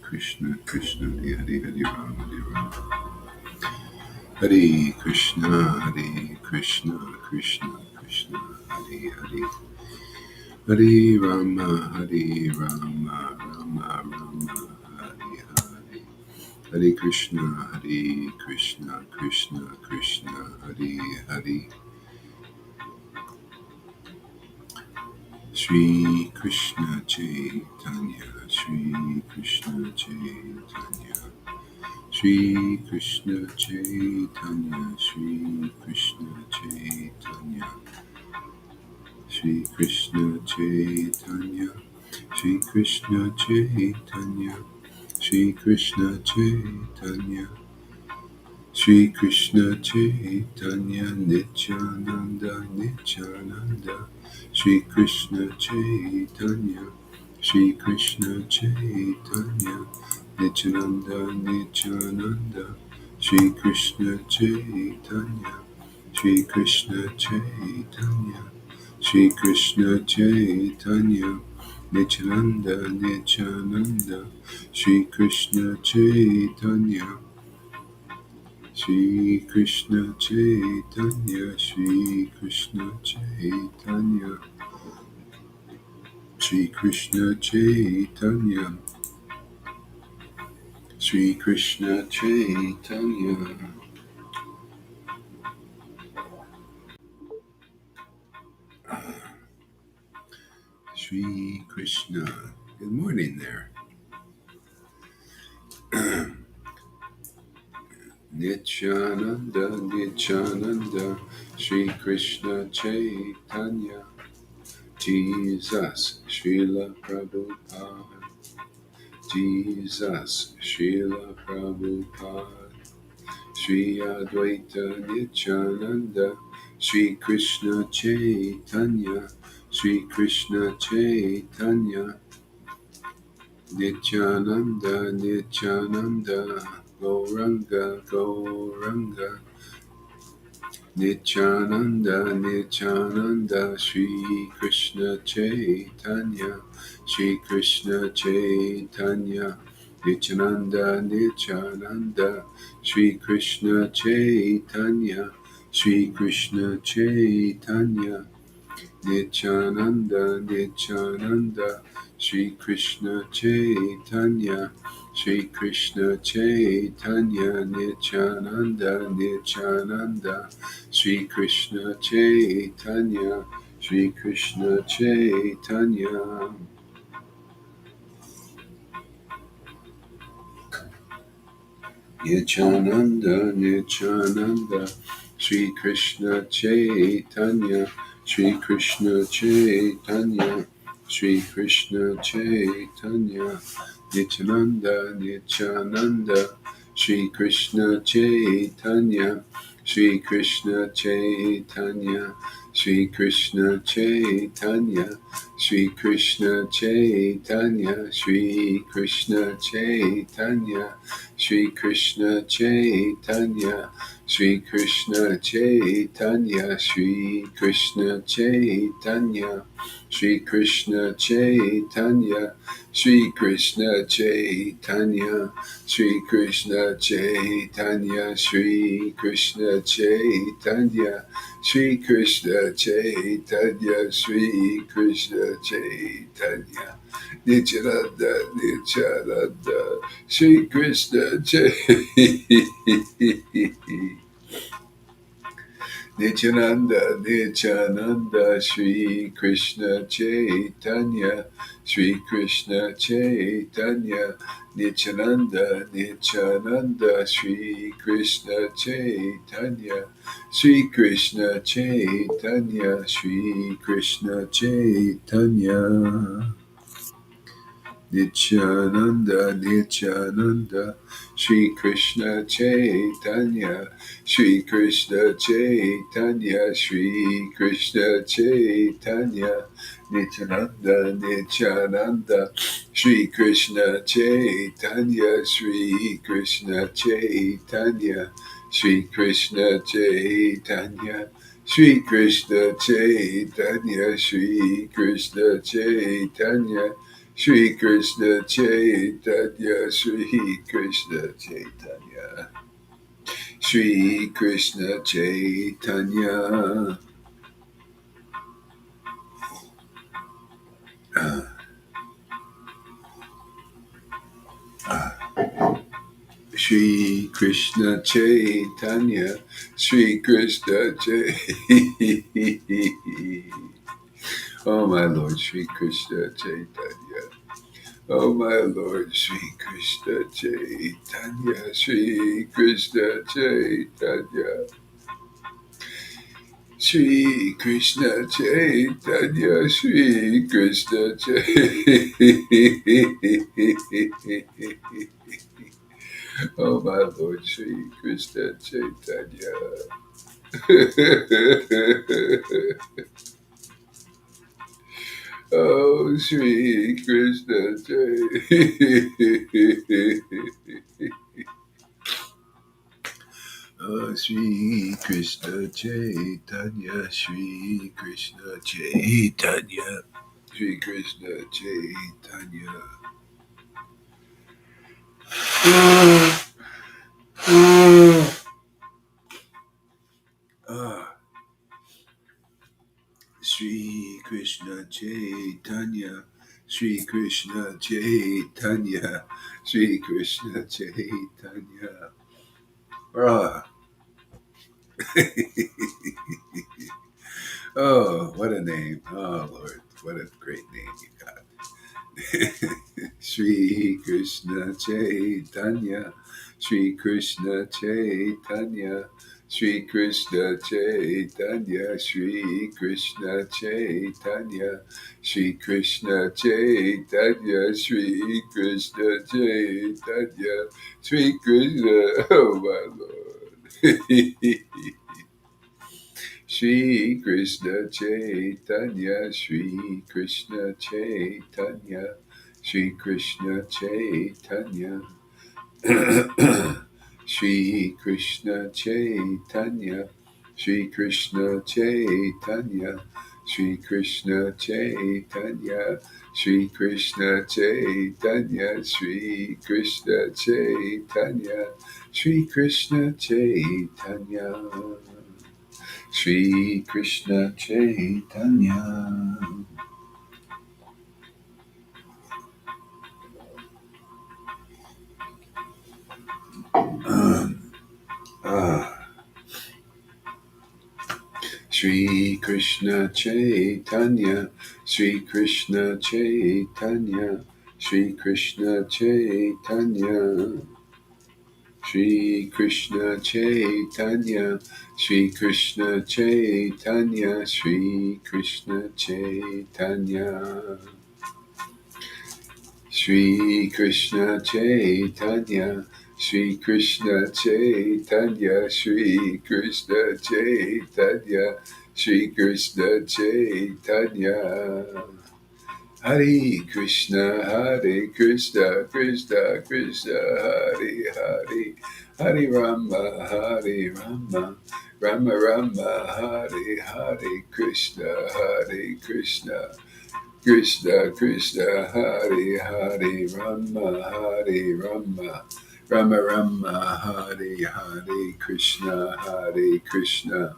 Krishna, Krishna, Hare Hare, Hare Rama, Hare Rama. Hare Krishna, Hare Krishna, Krishna Krishna, Hare Hare. Hare Rama, Hare Rama, Rama Rama, Hare Hare. Hare Krishna, Hare Krishna, Krishna Krishna, Hare Hare. Shri Krishna Chaitanya, Shri Krishna Chaitanya, Shri Krishna Chaitanya, Shri Krishna Chaitanya, Shri Krishna Chaitanya, Shri Krishna Chaitanya, Shri Krishna Chaitanya, Shri Krishna Chaitanya, Nityananda, Nityananda, Shri Krishna Chaitanya, Shri Krishna Chaitanya, Nityananda, Nityananda, Shri Krishna Chaitanya, Shri Krishna Chaitanya, Shri Krishna Chaitanya, Nityananda, Nityananda, Shri Krishna Chaitanya, Shri Krishna Chaitanya, Shri Krishna Chaitanya, Shri Krishna Chaitanya, Shri Krishna Chaitanya. Shri Krishna. Good morning there. Nityananda, Nityananda, Shri Krishna Chaitanya, Jesus, Srila Prabhupada, Jesus, Srila Prabhupada, Shri Advaita Nityananda, Shri Krishna Chaitanya, Shri Krishna Chaitanya, Nityananda, Nityananda, Gauranga, Gauranga, Nityananda, Nityananda, Shri Krishna Chaitanya, Shri Krishna Chaitanya, Nityananda, Nityananda, Shri Krishna Chaitanya, Shri Krishna Chaitanya, Nityananda, Nityananda, Shri Krishna Chaitanya, Shri Krishna Chaitanya, Nityananda, Nityananda, Shri Krishna Chaitanya, Shri Krishna Chaitanya. Nityananda, Nityananda, Shri Krishna Chaitanya, Shri Krishna Chaitanya, Shri Krishna Chaitanya, Nityananda, Nityananda, Shri Krishna Chaitanya, Shri Krishna Chaitanya, Shri Krishna Chaitanya, Shri Krishna Chaitanya, Shri Krishna Chaitanya, Shri Krishna Chaitanya, Shri Krishna Chaitanya, Shri Krishna Chaitanya, Shri Krishna Chaitanya, Shri Krishna Chaitanya, Shri Krishna Chaitanya, Shri Krishna Chaitanya, Shri Krishna Chaitanya, Shri Krishna Chaitanya, Nityananda, Nityananda, Shri Krishna Chaitanya, Nityananda, Nityananda, Shri Krishna Chaitanya, Shri Krishna Chaitanya, Nityananda, Nityananda, Shri Krishna Chaitanya, Shri Krishna Chaitanya, Shri Krishna Chaitanya. Nityananda, Nityananda, Shri Krishna Chaitanya, Shri Krishna Chaitanya, Shri Krishna Chaitanya, Nityananda, Nityananda, Shri Krishna Chaitanya, Shri Krishna Chaitanya, Shri Krishna Chaitanya, Shri Krishna Chaitanya, Shri Krishna Chaitanya, Shri Krishna Chaitanya, Shri Krishna Chaitanya, Shri Krishna Chaitanya. Shri Krishna Chaitanya, Shri Krishna Chaitanya. Oh my Lord, Shri Krishna Chaitanya. Oh my Lord, Shri Krishna Chaitanya, Shri Krishna Chaitanya. Shri Krishna Chaitanya, Shri Krishna Chaitanya. Oh my Lord, Shri Krishna Chaitanya. Oh, Shri Krishna Chaitanya. Oh, Shri Krishna Chaitanya, Shri Krishna Chaitanya, Shri Krishna Chaitanya. Shri Krishna Chaitanya, Shri Krishna Chaitanya, Shri Krishna Chaitanya. Ah. Oh, what a name. Oh, Lord, what a great name you got. Shri Krishna Chaitanya, Shri Krishna Chaitanya, Shri Krishna Chaitanya, Shri Krishna Chaitanya, Shri Krishna Chaitanya, Shri Krishna Chaitanya, Shri Krishna, oh my Lord. Shri Krishna Chaitanya, Shri Krishna Chaitanya, Shri Krishna Chaitanya. Shri Krishna Chaitanya, Shri Krishna Chaitanya, Shri Krishna Chaitanya, Shri Krishna Chaitanya, Shri Krishna Chaitanya, Shri Krishna Chaitanya, Shri Krishna Chaitanya. Shri Krishna Chaitanya, Shri Krishna Chaitanya, Shri Krishna Chaitanya, Shri Krishna Chaitanya, Shri Krishna Chaitanya, Shri Krishna Chaitanya, Shri Krishna Chaitanya, Shri Krishna Chaitanya, Shri Krishna Chaitanya, Shri Krishna Chaitanya. Hare Krishna, Hare Krishna, Krishna Krishna, Hare Hare, Hare Rama, Hare Rama, Rama Rama, Hare Hare, Krishna, Hare Krishna, Krishna Krishna, Hare Hare, Rama Hare Rama, Rama Rama, Hare Hare, Krishna Hare Krishna,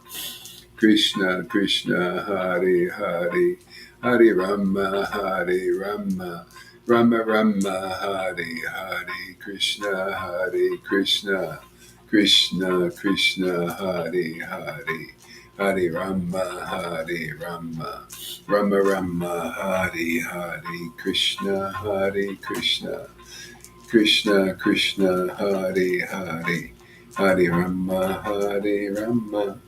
Krishna Krishna, Hare Hare, Hare Rama, Hare Rama, Rama Rama, Hare Hare, Krishna Hare Krishna, Krishna Krishna, Hare Hare, Hare Rama, Hare Rama, Rama Rama, Hare Hare, Krishna Hare Krishna, Krishna Krishna, Hare Hare, Hare Rama, Hare Rama,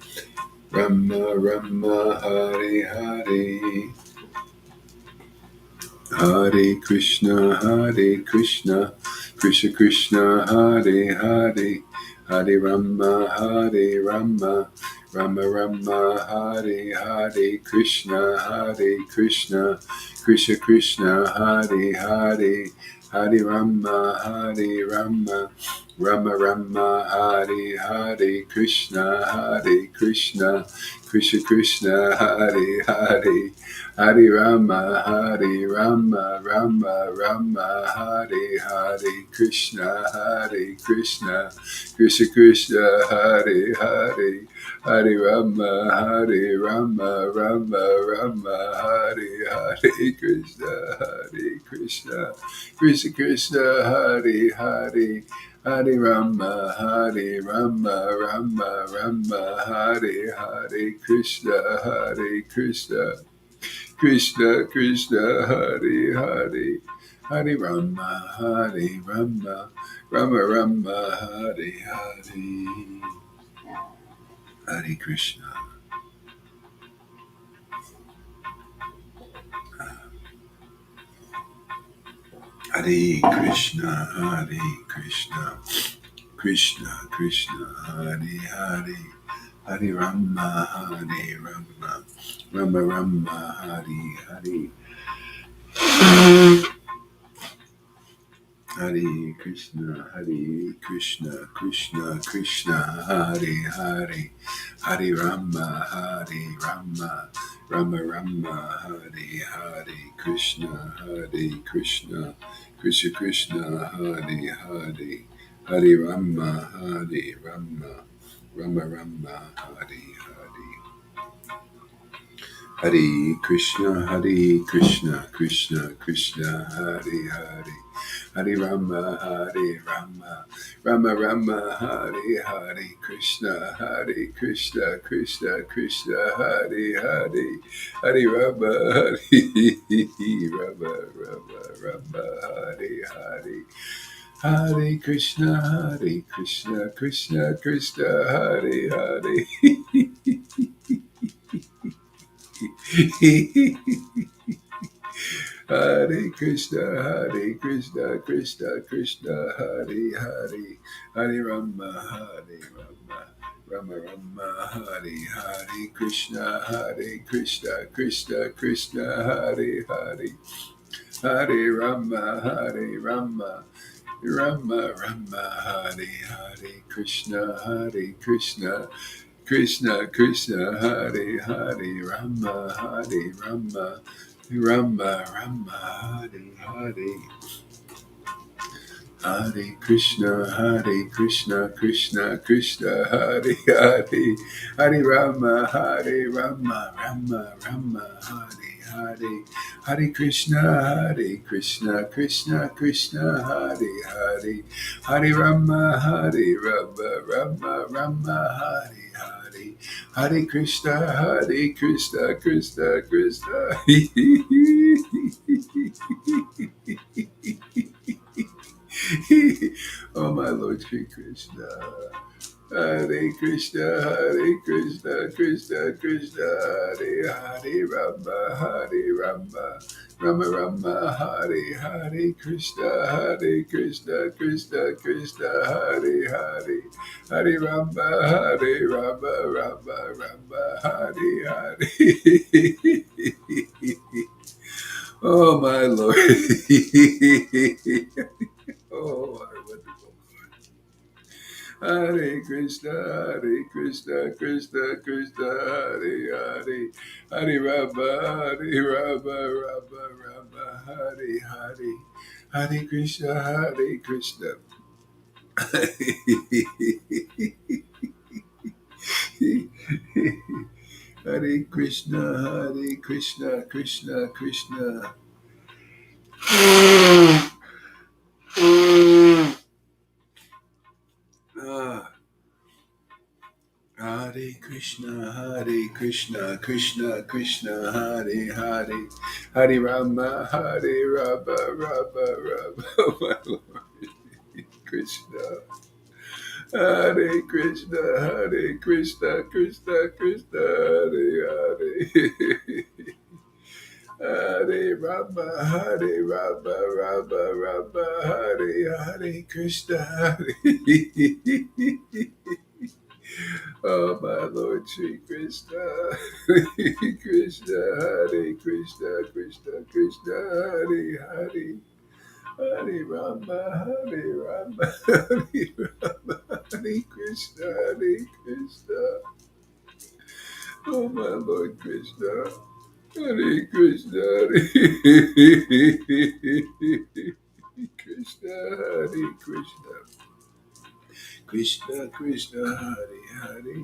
Rama Rama, Hare Hare. Hare Krishna, Krishna Krishna, Hare Hare, Hare Rama, Hare Rama, Rama Rama, Hare Hare, Krishna, Krishna Krishna, Hare Hare, Hare Rama, Hare Rama, Rama Rama Hare Hare Krishna Krishna Krishna Hare Hare Hare Rama Rama Rama Hare Hare Krishna Krishna Krishna Hare Hare Hare Rama Rama Hare Hare Krishna Krishna Hare Hare Hare Rama Rama Hare Hare Krishna Krishna Hare Hare Hare Rama Rama Hare Hare Hare Krishna Hare Krishna Krishna Hare Hare Hare Rama Rama Hare Hare Krishna Krishna Hare Hare Hare Rama Rama Hare Hare Krishna Krishna Hare Hare Hare Rama Rama Hare Hare Hare Krishna Krishna Hare Hare Hare Rama Rama Hare Hare Krishna Krishna Hare Hare Hare Rama Rama Hare Hare Hare Krishna Krishna Hare Hare Hare Krishna Krishna Hare Hare Hare Rama Rama Hare Hare Krishna Hare Hare Hare Rama Hare Hare Krishna Hare Hare Rama Hare Hare Krishna Hare Hare Hare Rama Hare Hare Krishna Hare Hare Hare Rama Rama Hare Hare Krishna Oh my Lord Sri Krishna. Hare Krishna Krishna Hare Rama Hare Krishna Hare Rama Hare Oh my Lord. Oh, our wonderful Hare Krishna Hare Hare, Hare Rama, Hare Krishna, Hare Krishna, Krishna. Ah. Hare Krishna, Krishna, Hare Rama, Rama, my Lord Krishna. Hare Krishna, Hare. Hare Rama, Hare Krishna, Oh, my Lord Sri Krishna, Hare Krishna, Hare Hare, Hare Rama, Hare Lord Krishna. Hare Krishna, Krishna, Hare Krishna, Krishna Krishna, Hare Hare,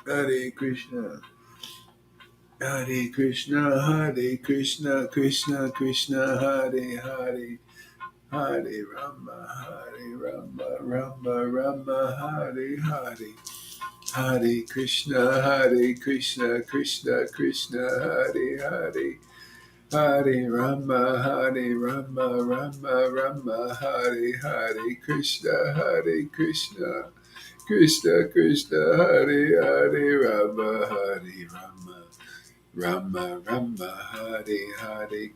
Hare Krishna, Hare Krishna, Hare Krishna, Krishna Krishna, Hare Hare, Hare Rama, Hare Rama, Rama Rama, Hare Hare. Hare Krishna, Krishna Krishna, Hare Hare. Hare Rama, Hare Rama, Rama Rama, Hare Hare Krishna, Krishna Krishna, Hare Hare Rama, Hare Rama, Rama Rama, Hare Hare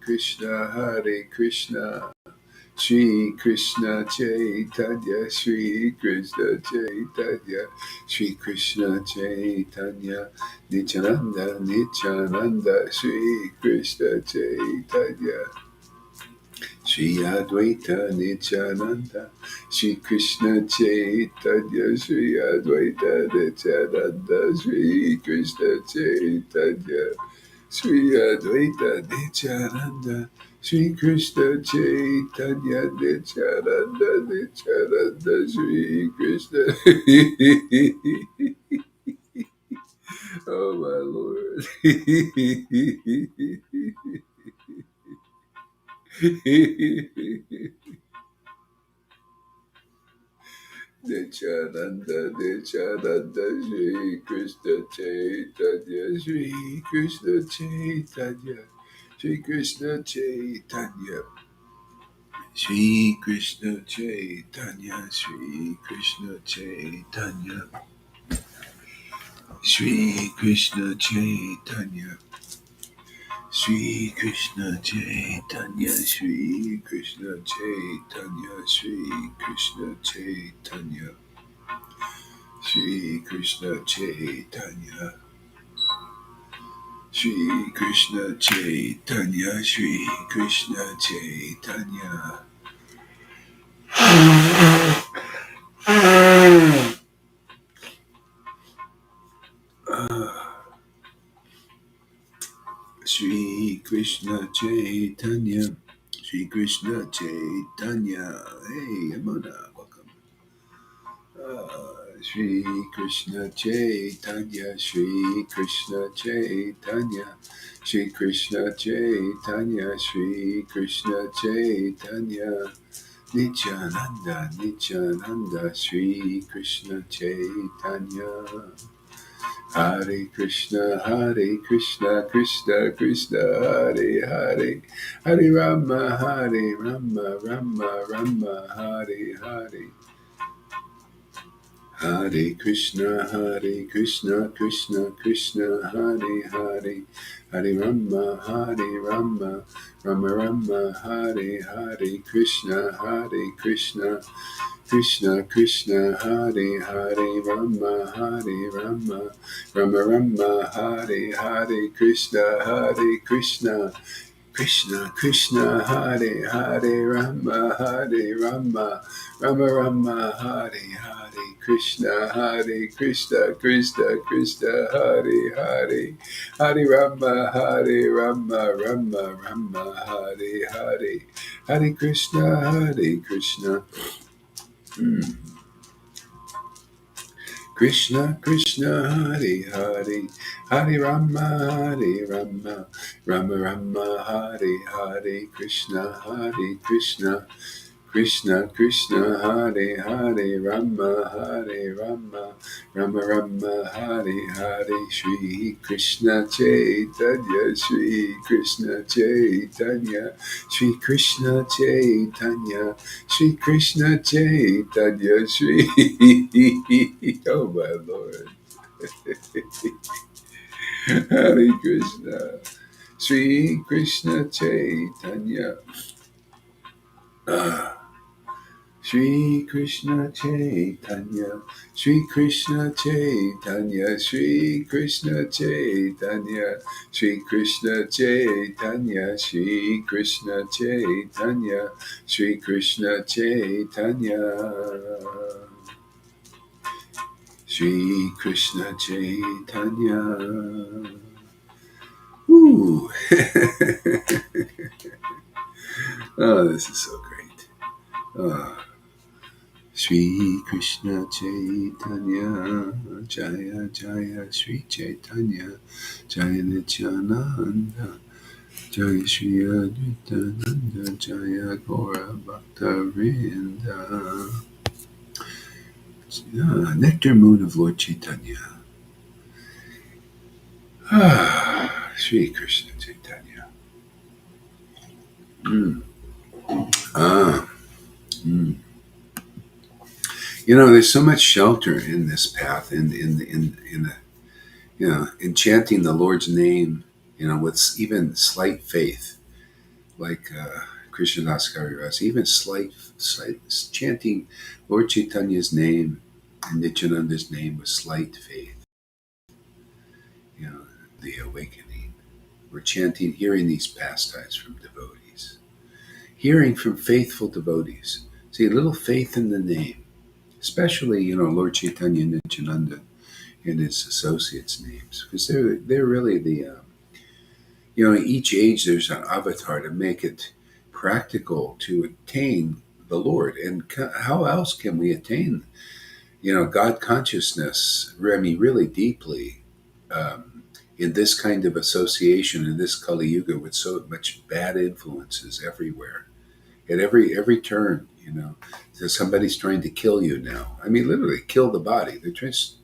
Krishna, Shri Krishna Chaitanya, Shri Krishna Chaitanya, Shri Krishna Chaitanya, Nityananda, Nityananda, Shri Krishna Chaitanya, Shri Advaita Nityananda, Shri Krishna Chaitanya, Shri Advaita Nityananda, Shri Krishna Chaitanya, Shri Advaita Nityananda, Shri Krishna Chaitanya, Nityananda, Nityananda, Shri Krishna. Oh my Lord. Nityananda, Nityananda, Shri Krishna Chaitanya, Shri Krishna Chaitanya, Shri Krishna Chaitanya, Shri Krishna Chaitanya, Shri Krishna Chaitanya, Shri Krishna Chaitanya, Shri Krishna Chaitanya, Shri Krishna Chaitanya, Shri Krishna Chaitanya, Shri Krishna Chaitanya, Shri Krishna Chaitanya, Shri Krishna Chaitanya. Shri Krishna Chaitanya, Shri Krishna Chaitanya. Hey, Yamuna, welcome. Shri Krishna Chaitanya, Shri Krishna Chaitanya, Shri Krishna Chaitanya, Shri Krishna Chaitanya, Nityananda, Nityananda, Shri Krishna Chaitanya. Hare Krishna, Krishna Krishna, Hare Hare, Hare Rama, Rama Rama, Hare Hare. Hare Krishna, Krishna Krishna, Hare Hare, Hare Rama, Rama Rama, Hare Hare, Krishna, Krishna Krishna, Hare Hare, Rama, Rama Rama, Hare Hare, Krishna, Krishna, Hare Hare, Rama, Rama Rama, Hare Hare, Krishna, Krishna, Hare Hare, Hare Rama, Rama Rama, Hare Hare, Hare Krishna, Krishna, Hare Hare, Hare Rama, Rama Rama, Hare Hare, Krishna, Krishna, Hare Hare, Rama, Rama Rama, Hare Hare, Shri Krishna Chaitanya, Shri Krishna Chaitanya, Shri Krishna Chaitanya, Shri Krishna Chaitanya, Shri. Oh my Lord. Hare Krishna, Shri Krishna Chaitanya. Shri Krishna Chaitanya, Shri Krishna Chaitanya, Shri Krishna Chaitanya, Shri Krishna Chaitanya, Shri Krishna Chaitanya, Shri Krishna Chaitanya, Shri Krishna Chaitanya. Ooh. Oh, this is so great. Oh. Shri Krishna Chaitanya, Jaya Jaya Shri Chaitanya, Jaya Nityananda, Jaya Shri Advaitananda, Jaya Gora Bhakta-vrinda. Nectar Moon of Lord Chaitanya. Shri Krishna Chaitanya. Mm. Ah. Mm. There's so much shelter in this path, in chanting the Lord's name, with even slight faith, like Krishnadas Kaviraj, even slight chanting Lord Chaitanya's name and Nityananda's name with slight faith, you know, the awakening. We're chanting, hearing these pastimes from devotees, hearing from faithful devotees. See, a little faith in the name, especially, Lord Chaitanya and Nityananda and his associates' names, because they're really each age there's an avatar to make it practical to attain the Lord. And how else can we attain, God consciousness? I mean, really deeply, in this kind of association in this Kali Yuga with so much bad influences everywhere, at every turn. So somebody's trying to kill you now. I mean, literally kill the body. They're just,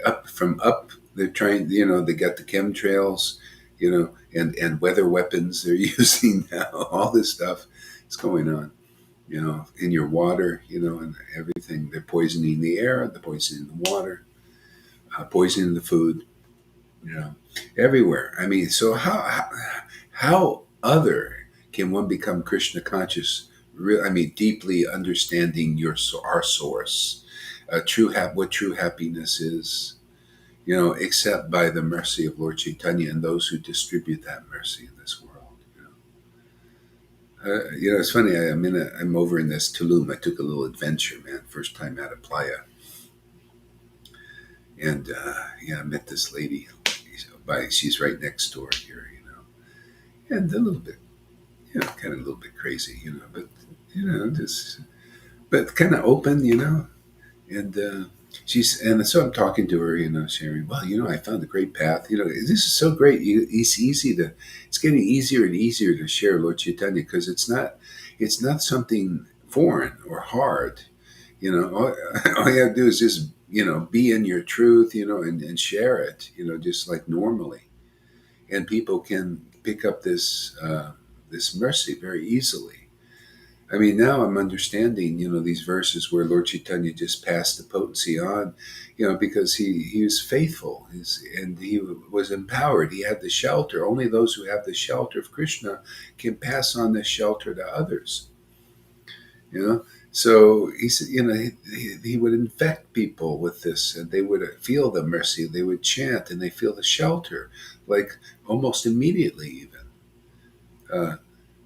up from up. They're trying. They got the chemtrails, and weather weapons they're using now. All this stuff is going on. In your water, and everything. They're poisoning the air. They're poisoning the water. Poisoning the food. You know, everywhere. I mean, so how other can one become Krishna conscious? I mean, deeply understanding our source, what true happiness is. Except by the mercy of Lord Chaitanya and those who distribute that mercy in this world. It's funny. I'm over in this Tulum. I took a little adventure, man. First time out of Playa, and I met this lady. She's right next door here, and a little bit, kind of a little bit crazy, but just but kind of open, and and so I'm talking to her, sharing. Well, I found a great path. This is so great. It's getting easier and easier to share Lord Chaitanya because it's not something foreign or hard. All you have to do is just be in your truth, and share it, just like normally, and people can pick up this mercy very easily. I mean, now I'm understanding, these verses where Lord Chaitanya just passed the potency on, because he was faithful, and he was empowered. He had the shelter. Only those who have the shelter of Krishna can pass on this shelter to others. So he said, he would infect people with this, and they would feel the mercy. They would chant, and they feel the shelter, like almost immediately, even. Uh,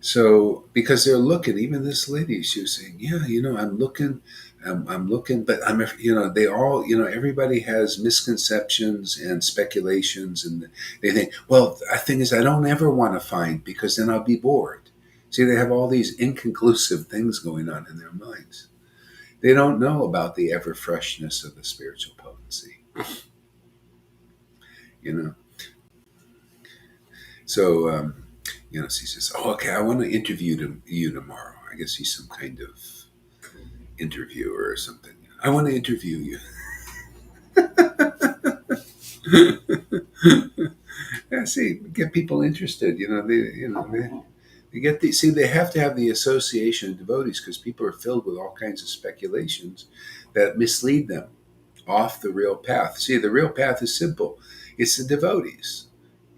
so because they're looking, even this lady, she was saying, "Yeah, I'm looking, I'm looking, but they all, everybody has misconceptions and speculations, and they think, well, the thing is, I don't ever want to find because then I'll be bored." See, they have all these inconclusive things going on in their minds. They don't know about the ever freshness of the spiritual potency, you know. So, she says, "Oh, okay, I want to interview you tomorrow." I guess he's some kind of interviewer or something. "I want to interview you." Yeah, see, get people interested. They get the see. They have to have the association of devotees because people are filled with all kinds of speculations that mislead them off the real path. See, the real path is simple. It's the devotees,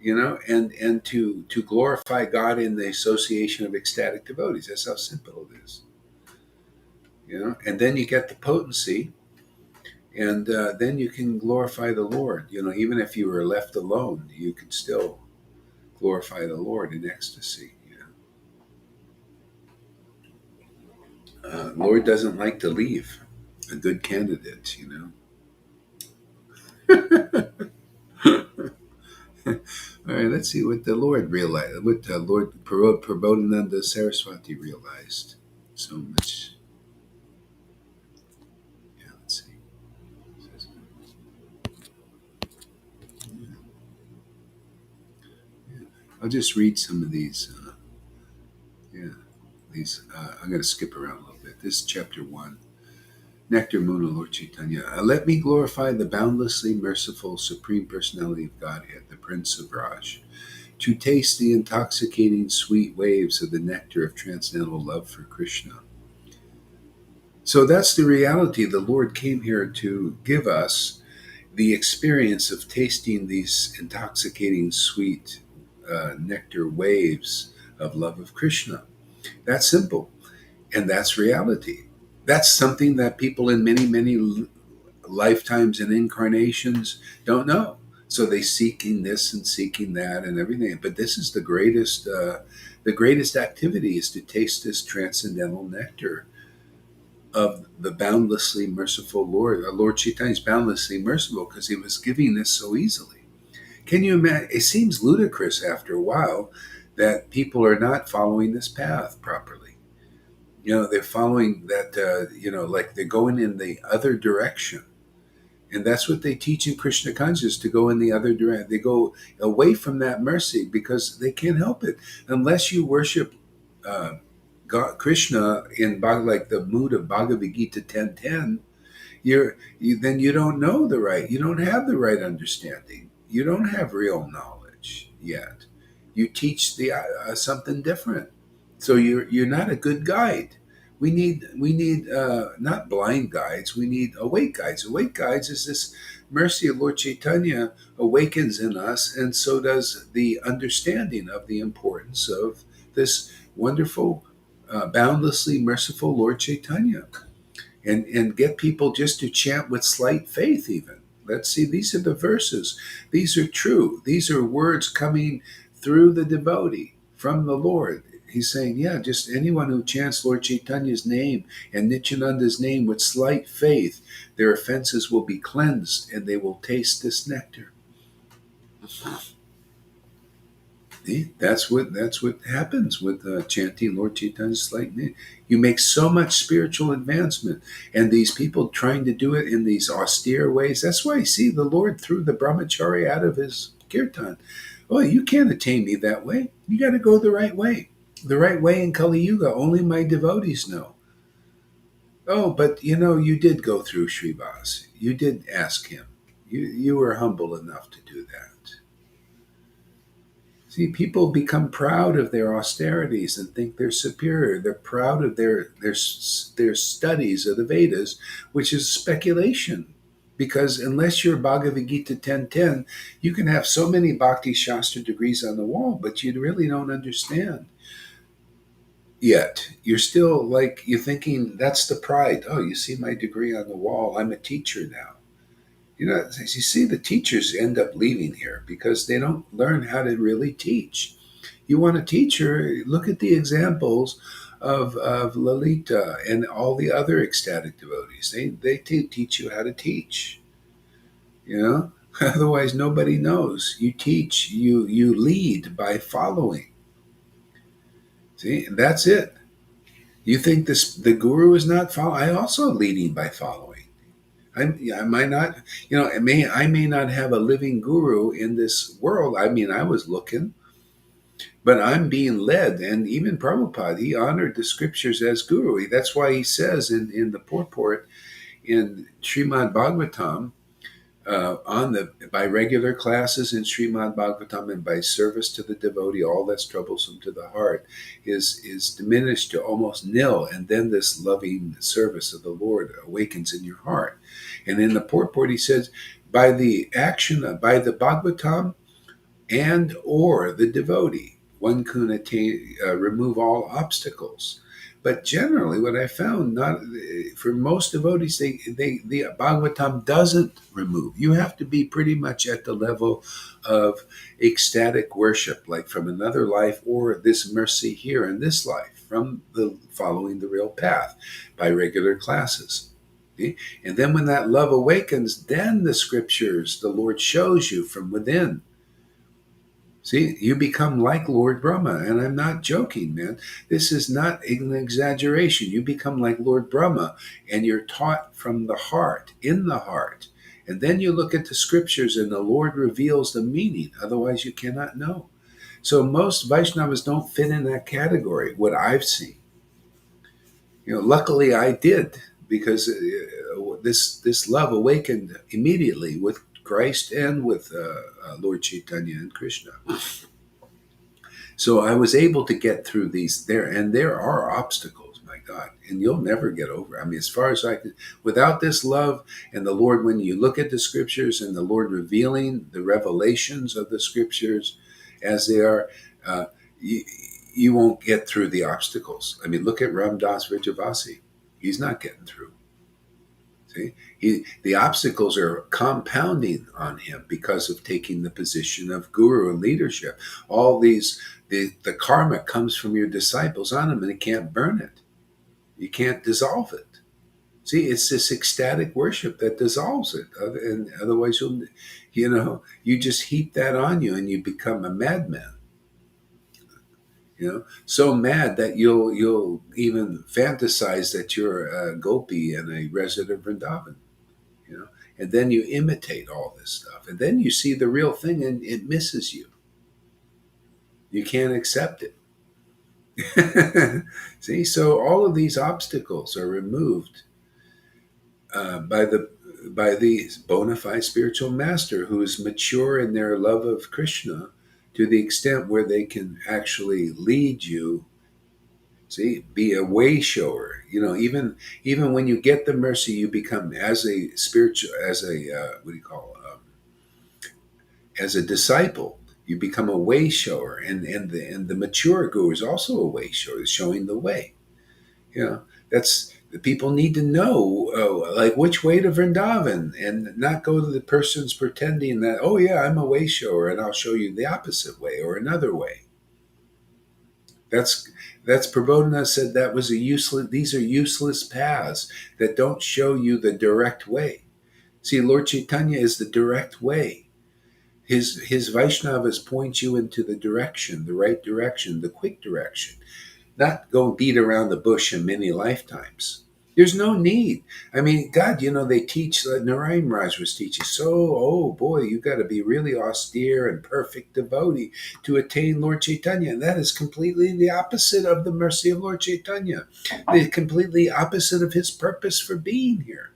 and to glorify God in the association of ecstatic devotees. That's how simple it is. and then you get the potency, and then you can glorify the Lord. Even if you were left alone, you could still glorify the Lord in ecstasy. Lord doesn't like to leave a good candidate. All right, let's see what the Lord realized, what Lord Prabodhananda Saraswati realized. So much. Yeah, let's see. I'll just read some of these. Yeah, these. I'm going to skip around a little bit. This is chapter 1. Nectar Muna, Lord Caitanya. Let me glorify the boundlessly merciful Supreme Personality of Godhead, the Prince of Raj, to taste the intoxicating sweet waves of the nectar of transcendental love for Krishna. So that's the reality. The Lord came here to give us the experience of tasting these intoxicating sweet nectar waves of love of Krishna. That's simple. And that's reality. That's something that people in many, many lifetimes and incarnations don't know. So they seeking this and seeking that and everything. But this is the greatest activity is to taste this transcendental nectar of the boundlessly merciful Lord. Lord Chaitanya is boundlessly merciful because he was giving this so easily. Can you imagine? It seems ludicrous after a while that people are not following this path properly. They're following that, like they're going in the other direction. And that's what they teach in Krishna consciousness, to go in the other direction. They go away from that mercy because they can't help it. Unless you worship uh, God, Krishna in like the mood of Bhagavad Gita 10:10, then you don't know the right. You don't have the right understanding. You don't have real knowledge yet. You teach the something different. So you're not a good guide. We need not blind guides. We need awake guides. Awake guides is this mercy of Lord Chaitanya awakens in us, and so does the understanding of the importance of this wonderful, boundlessly merciful Lord Chaitanya, and get people just to chant with slight faith. Even let's see. These are the verses. These are true. These are words coming through the devotee from the Lord. He's saying, yeah, just anyone who chants Lord Chaitanya's name and Nityananda's name with slight faith, their offenses will be cleansed and they will taste this nectar. See, that's what happens with chanting Lord Chaitanya's slight name. You make so much spiritual advancement, and these people trying to do it in these austere ways. That's why you see the Lord threw the brahmachari out of his kirtan. Oh, you can't attain me that way. You got to go the right way. The right way in Kali Yuga, only my devotees know. Oh, but you did go through Srivas. You did ask him. You were humble enough to do that. See, people become proud of their austerities and think they're superior. They're proud of their studies of the Vedas, which is speculation. Because unless you're Bhagavad Gita 10:10, you can have so many Bhakti Shastra degrees on the wall, but you really don't understand yet. You're still like, you're thinking that's the pride. Oh, you see my degree on the wall. I'm a teacher now. You see, the teachers end up leaving here because they don't learn how to really teach. You want a teacher, look at the examples of Lalita and all the other ecstatic devotees. They teach you how to teach. You know, otherwise nobody knows. You teach, you lead by following. See, that's it. You think the guru is not following? I also leading by following. I might not, I may not have a living guru in this world. I mean, I was looking, but I'm being led. And even Prabhupada, he honored the scriptures as guru. That's why he says in the purport in Srimad Bhagavatam, by regular classes in Srimad Bhagavatam and by service to the devotee, all that's troublesome to the heart is diminished to almost nil, and then this loving service of the Lord awakens in your heart. And in the purport, he says, by the action, by the Bhagavatam and or the devotee, one can remove all obstacles. But generally, what I found, not for most devotees, the Bhagavatam doesn't remove. You have to be pretty much at the level of ecstatic worship, like from another life, or this mercy here in this life, from the following the real path by regular classes. Okay? And then when that love awakens, then the scriptures, the Lord shows you from within. See, you become like Lord Brahma, and I'm not joking, man. This is not an exaggeration. You become like Lord Brahma, and you're taught from the heart, in the heart. And then you look at the scriptures, and the Lord reveals the meaning. Otherwise, you cannot know. So most Vaishnavas don't fit in that category, what I've seen. Luckily I did, because this love awakened immediately with Christ and with Lord Caitanya and Krishna. So I was able to get through these there, and there are obstacles, my God, and you'll never get over. I mean, as far as I can, without this love and the Lord, when you look at the scriptures and the Lord revealing the revelations of the scriptures as they are, uh, you, you won't get through the obstacles. I mean, look at Ram Das Vrijavasi. He's not getting through. See, the obstacles are compounding on him because of taking the position of guru and leadership. All these, the karma comes from your disciples on him, and he can't burn it. You can't dissolve it. See, it's this ecstatic worship that dissolves it, and otherwise you just heap that on you, and you become a madman. So mad that you'll even fantasize that you're a gopi and a resident of Vrindavan. And then you imitate all this stuff, and then you see the real thing, and it misses you. You can't accept it. See, so all of these obstacles are removed by the bona fide spiritual master who is mature in their love of Krishna to the extent where they can actually lead you. See, be a way shower. Even when you get the mercy, you become as a spiritual, as a what do you call as a disciple. You become a way shower, and the mature guru is also a way shower, showing the way. That's the people need to know, like which way to Vrindavan, and not go to the persons pretending that, oh yeah, I'm a way shower, and I'll show you the opposite way or another way. That's Prabodhana said that was a useless. These are useless paths that don't show you the direct way. See, Lord Caitanya is the direct way. His Vaishnavas point you into the direction, the right direction, the quick direction. Not go beat around the bush in many lifetimes. There's no need. I mean, God, they teach, Narayan Raj was teaching, oh boy, you got to be really austere and perfect devotee to attain Lord Caitanya. And that is completely the opposite of the mercy of Lord Caitanya, the completely opposite of his purpose for being here.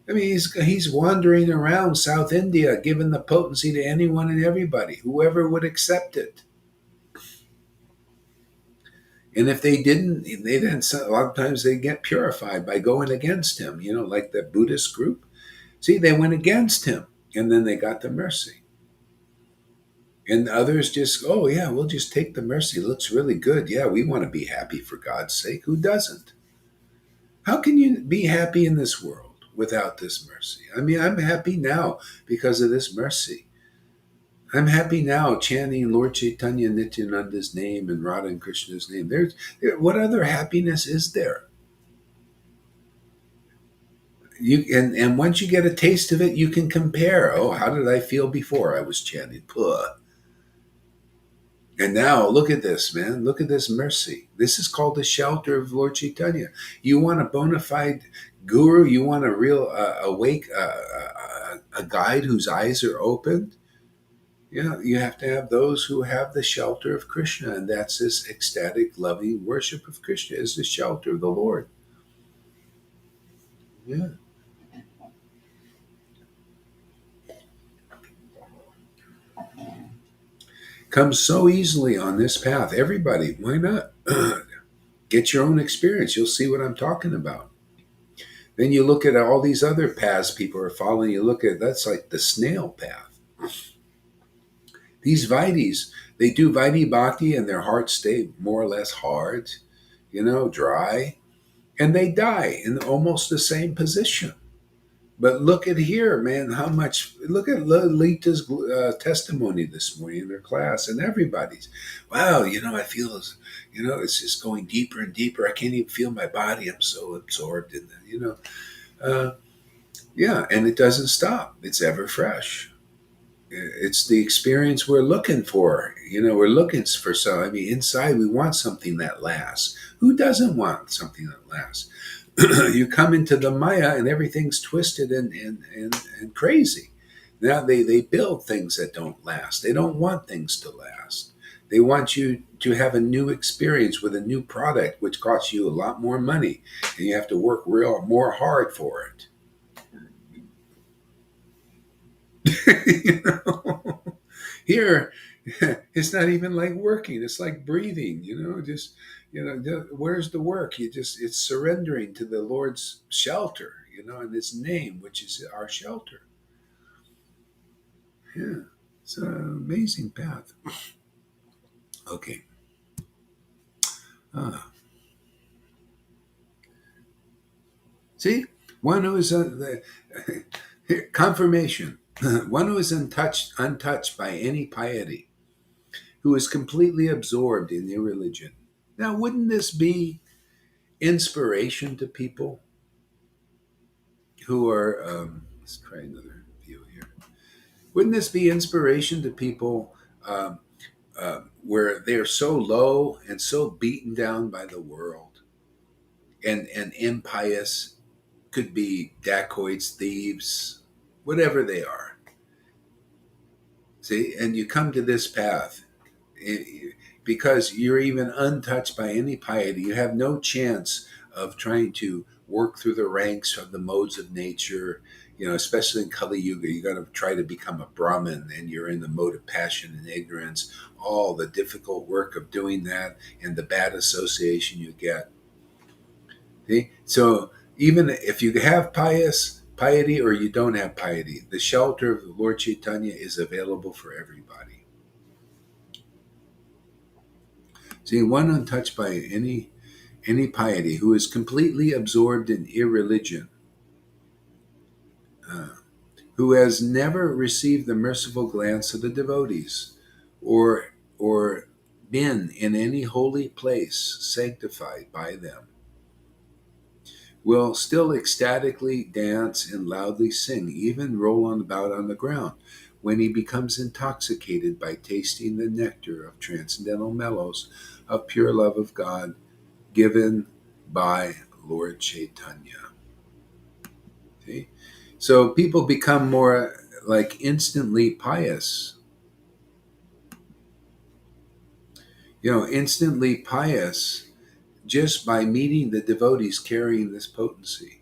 I mean, he's wandering around South India, giving the potency to anyone and everybody, whoever would accept it. And if they didn't, a lot of times they get purified by going against him, like the Buddhist group. See, they went against him, and then they got the mercy. And others just, oh yeah, we'll just take the mercy. It looks really good. Yeah, we want to be happy for God's sake. Who doesn't? How can you be happy in this world without this mercy? I mean, I'm happy now because of this mercy. I'm happy now chanting Lord Caitanya Nityananda's name and Radha and Krishna's name. What other happiness is there? And once you get a taste of it, you can compare. Oh, how did I feel before I was chanting? Puh. And now look at this, man. Look at this mercy. This is called the shelter of Lord Caitanya. You want a bona fide guru? You want a real awake, a guide whose eyes are opened? You have to have those who have the shelter of Krishna, and that's this ecstatic, loving worship of Krishna is the shelter of the Lord. Yeah. Comes so easily on this path. Everybody, why not? Get your own experience. You'll see what I'm talking about. Then you look at all these other paths people are following. You look at that's like the snail path. These Vaidis, they do Vaidhi Bhakti and their hearts stay more or less hard. dry, and they die in almost the same position. But look at here, man, how much, look at Lolita's testimony this morning in her class, and everybody's, wow, I feel, it's just going deeper and deeper. I can't even feel my body. I'm so absorbed in that. Yeah, and it doesn't stop. It's ever fresh. It's the experience we're looking for. We're looking for some. I mean, inside we want something that lasts. Who doesn't want something that lasts? You come into the Maya and everything's twisted and crazy. Now they build things that don't last. They don't want things to last. They want you to have a new experience with a new product, which costs you a lot more money, and you have to work more hard for it. you know? Here, it's not even like working. It's like breathing. Just where's the work? It's surrendering to the Lord's shelter. In His name, which is our shelter. Yeah, it's an amazing path. Okay. Ah, see, one who is confirmation. One who is untouched by any piety, who is completely absorbed in irreligion. Now, wouldn't this be inspiration to people who are? Let's try another view here. Wouldn't this be inspiration to people where they're so low and so beaten down by the world and impious? Could be dacoits, thieves, whatever they are. See, and you come to this path because you're even untouched by any piety. You have no chance of trying to work through the ranks of the modes of nature. Especially in Kali Yuga, you got to try to become a Brahmin, and you're in the mode of passion and ignorance. All the difficult work of doing that, and the bad association you get. See? So even if you have piety or you don't have piety, the shelter of the Lord Caitanya is available for everybody. See, one untouched by any piety, who is completely absorbed in irreligion, uh, who has never received the merciful glance of the devotees, or been in any holy place sanctified by them, will still ecstatically dance and loudly sing, even roll on about on the ground, when he becomes intoxicated by tasting the nectar of transcendental mellows of pure love of God given by Lord Caitanya. See? So people become more like instantly pious. Instantly pious just by meeting the devotees carrying this potency.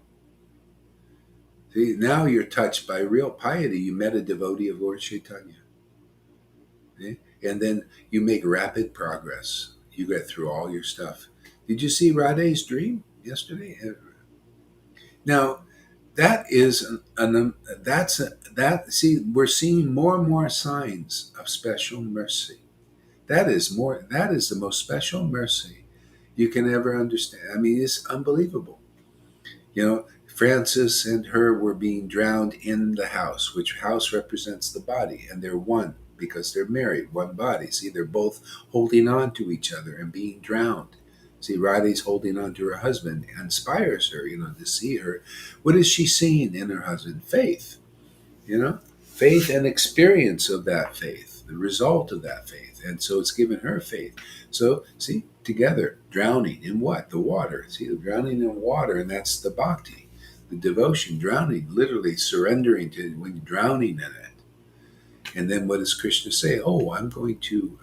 See, now you're touched by real piety. You met a devotee of Lord Caitanya. See? And then you make rapid progress. You get through all your stuff. Did you see Radhe's dream yesterday? Now, that is see, we're seeing more and more signs of special mercy. That is the most special mercy you can ever understand. I mean, it's unbelievable. Francis and her were being drowned in the house, which house represents the body, and they're one because they're married, one body. See, they're both holding on to each other and being drowned. See, Radhe's holding on to her husband, inspires her, to see her. What is she seeing in her husband? Faith, faith and experience of that faith, the result of that faith. And so it's given her faith. So, see, together, drowning in what? The water. See, the drowning in water, and that's the bhakti, the devotion, drowning, literally surrendering to when you're drowning in it. And then what does Krishna say? Oh, I'm going to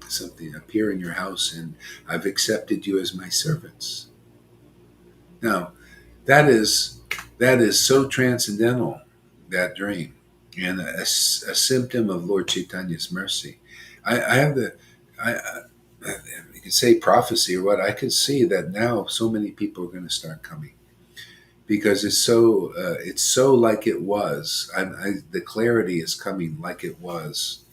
something appear in your house, and I've accepted you as my servants. Now, that is so transcendental, that dream, and a symptom of Lord Chaitanya's mercy. I have you can say prophecy or what. I could see that now so many people are going to start coming because it's so like it was. The clarity is coming like it was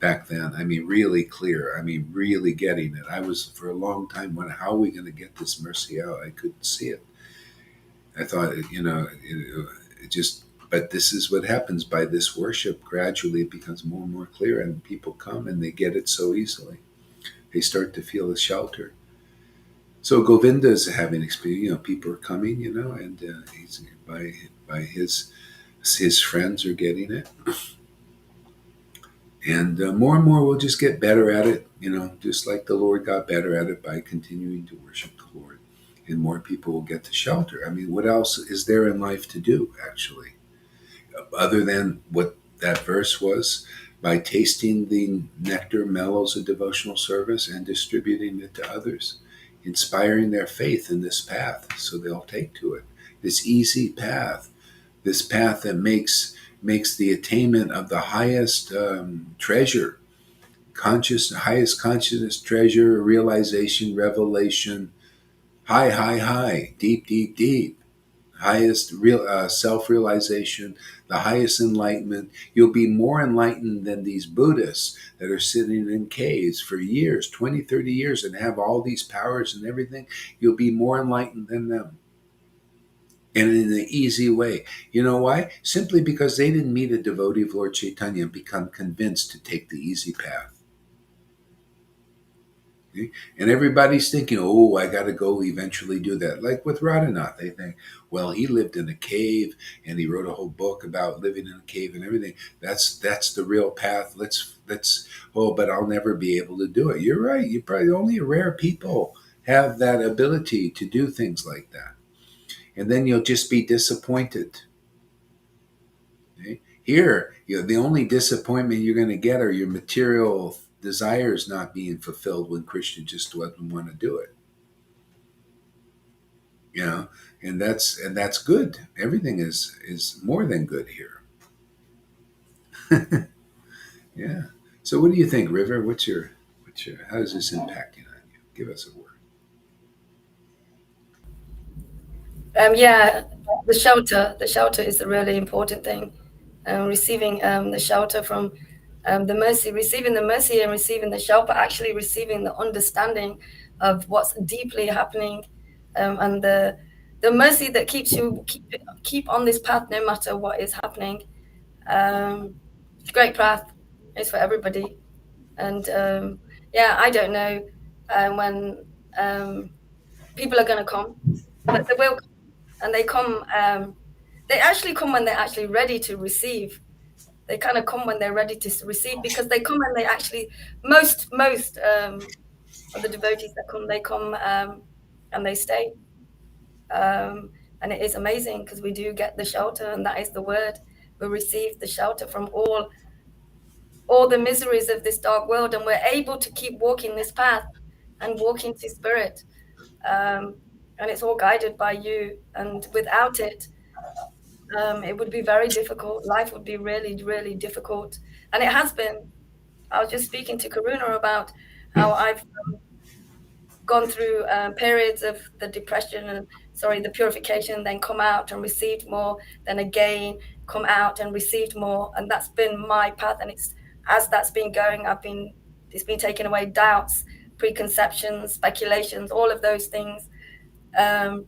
back then. I mean, really clear. I mean, really getting it. I was for a long time wondering, how are we going to get this mercy out? I couldn't see it. I thought, it just, but this is what happens by this worship. Gradually, it becomes more and more clear, and people come and they get it so easily. They start to feel the shelter. So Govinda is having experience. People are coming, and he's by his friends are getting it, and more and more we'll just get better at it. Just like the Lord got better at it by continuing to worship the Lord, and more people will get to shelter. I mean, what else is there in life to do, actually, other than what that verse was? By tasting the nectar mellows of devotional service and distributing it to others, inspiring their faith in this path so they'll take to it. This easy path, this path that makes the attainment of the highest treasure, highest consciousness treasure, realization, revelation, high, high, high, deep, deep, deep, highest real self-realization, the highest enlightenment. You'll be more enlightened than these Buddhists that are sitting in caves for years, 20, 30 years, and have all these powers and everything. You'll be more enlightened than them, and in an easy way. You know why? Simply because they didn't meet a devotee of Lord Caitanya and become convinced to take the easy path. Okay? And everybody's thinking, oh, I got to go eventually do that. Like with Radhanath, they think, well, he lived in a cave and he wrote a whole book about living in a cave and everything. That's the real path. Let's. Oh, but I'll never be able to do it. You're right. You probably only rare people have that ability to do things like that, and then you'll just be disappointed. Okay? Here, the only disappointment you're going to get are your material desires not being fulfilled when Krishna just doesn't want to do it. You know, and that's good. Everything is more than good here. Yeah. So, what do you think, River? What's your how is this impacting on you? Give us a word. Yeah, the shelter is a really important thing. Receiving the shelter from the mercy, receiving the mercy and receiving the shelter, actually receiving the understanding of what's deeply happening, and the mercy that keeps you keep on this path no matter what is happening. Um, it's a great path. It's for everybody, and yeah, I don't know when um, people are going to come, but they will come, and they come. They actually come when they're actually ready to receive. They kind of come when they're ready to receive, because they come and they actually most of the devotees that come, they come and they stay, um, and it is amazing because we do get the shelter, and that is the word. We receive the shelter from all the miseries of this dark world, and we're able to keep walking this path and walk into spirit, um, and it's all guided by you. And without it, it would be very difficult. Life would be really, really difficult, and it has been. I was just speaking to Karuna about how I've gone through periods of the depression and, sorry, the purification, then come out and received more, then again come out and received more, and that's been my path. And it's as that's been going, it's been taking away doubts, preconceptions, speculations, all of those things, um,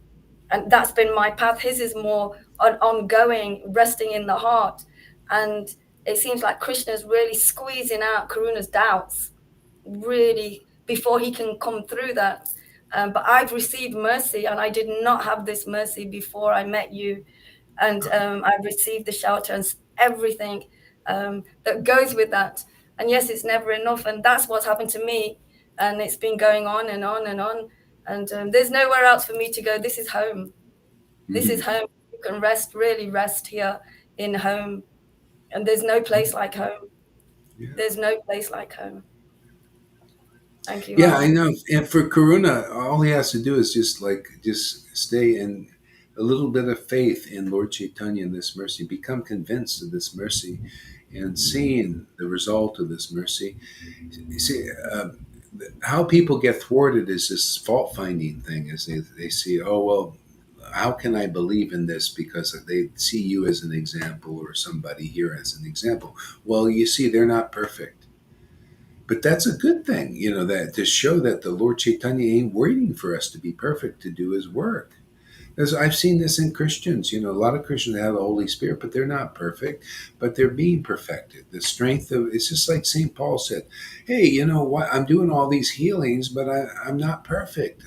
and that's been my path. His is more ongoing, resting in the heart, and it seems like Krishna is really squeezing out Karuna's doubts, really, before he can come through that. But I've received mercy, and I did not have this mercy before I met you, and I've received the shelter and everything that goes with that. And yes, it's never enough, and that's what's happened to me, and it's been going on and on and on. And there's nowhere else for me to go. This is home. This is Mhm. home. You can rest, really rest here in home, and there's no place like home. Yeah. There's no place like home. Thank you, Yeah, I Ram. know. And for Karuna, all he has to do is just stay in a little bit of faith in Lord Chaitanya and this mercy, become convinced of this mercy, and seeing the result of this mercy. You see, how people get thwarted is this fault finding thing. Is they see, oh well, how can I believe in this because they see you as an example or somebody here as an example. Well, you see, they're not perfect. But that's a good thing, that to show that the Lord Chaitanya ain't waiting for us to be perfect to do his work. As I've seen this in Christians, a lot of Christians have the Holy Spirit, but they're not perfect, but they're being perfected. The strength of it's just like St. Paul said, "Hey, what? I'm doing all these healings, but I'm not perfect.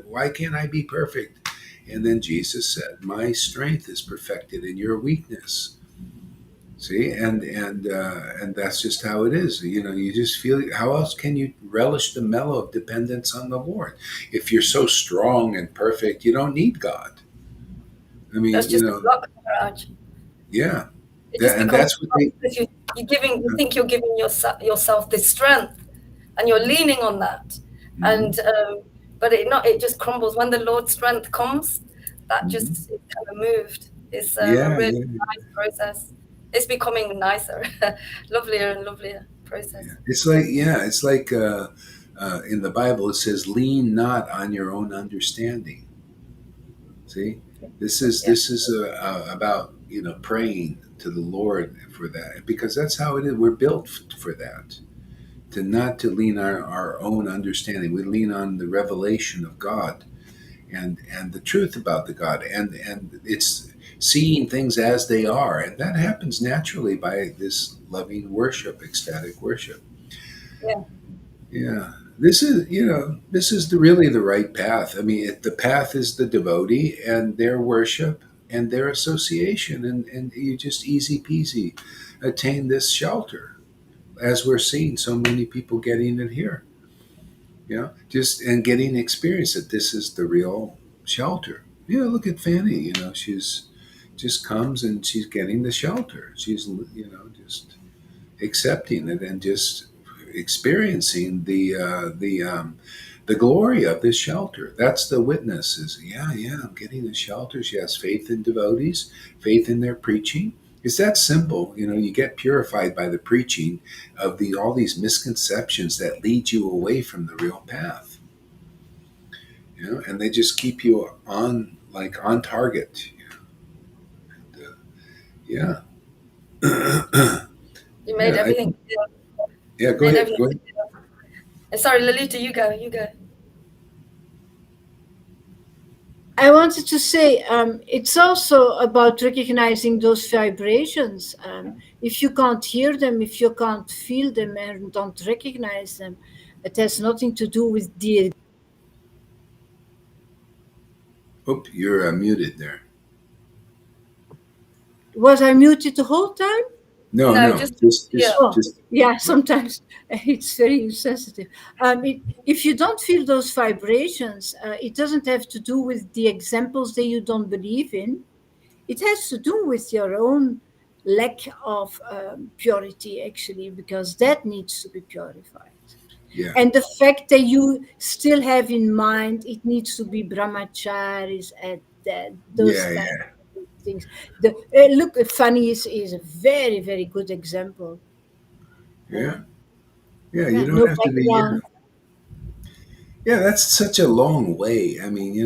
Why can't I be perfect?" And then Jesus said, "My strength is perfected in your weakness." See, and that's just how it is. You just feel. How else can you relish the mellow of dependence on the Lord? If you're so strong and perfect, you don't need God. I That's mean, just a block, Raj. yeah, It just and becomes a that's what block they. because you think you're giving yourself this strength, and you're leaning on that, Mhm, and but it just crumbles when the Lord's strength comes. That just mhm. is kind of moved. It's a Yeah, really yeah, nice process. It's becoming nicer, lovelier and lovelier yeah. process. It's like in the Bible it says, "Lean not on your own understanding." See, Yeah, this is about praying to the Lord for that because that's how it is. We're built for that. To not to lean on our own understanding. We lean on the revelation of God and the truth about the God and it's seeing things as they are, and that happens naturally by this loving worship, ecstatic worship. yeah, Yeah, this is really the right path. I mean, the path is the devotee and their worship and their association, and you just easy peasy attain this shelter, as we're seeing so many people getting it here. Just and getting experience that this is the real shelter. Look at Fanny. She's just comes and she's getting the shelter. She's just accepting it and just experiencing the glory of this shelter. That's the witness. Is yeah, yeah. I'm getting a shelter. She has faith in devotees, faith in their preaching. It's that simple. You get purified by the preaching of all these misconceptions that lead you away from the real path. And they just keep you on target. Yeah. you made Yeah. everything clear. Yeah. You Go made ahead. everything Go ahead. clear. Sorry, Lolita, you go. You go. I wanted to say it's also about recognizing those vibrations. If you can't hear them, if you can't feel them and don't recognize them, it has nothing to do with the. Oop, you're muted there. Was I muted the whole time? No, No, no. just Just, yeah. just, Oh, just. yeah, Yeah. sometimes it's very sensitive. If you don't feel those vibrations, it doesn't have to do with the examples that you don't believe in. It has to do with your own lack of purity, actually, because that needs to be purified. Yeah. And the fact that you still have in mind it needs to be brahmacharis and those Yeah. kind Yeah. of things. Look, Fanny is a very, very good example. Yeah. Uh, Yeah. You yeah, don't no have to be. background. Yeah. That's such a long way. I mean,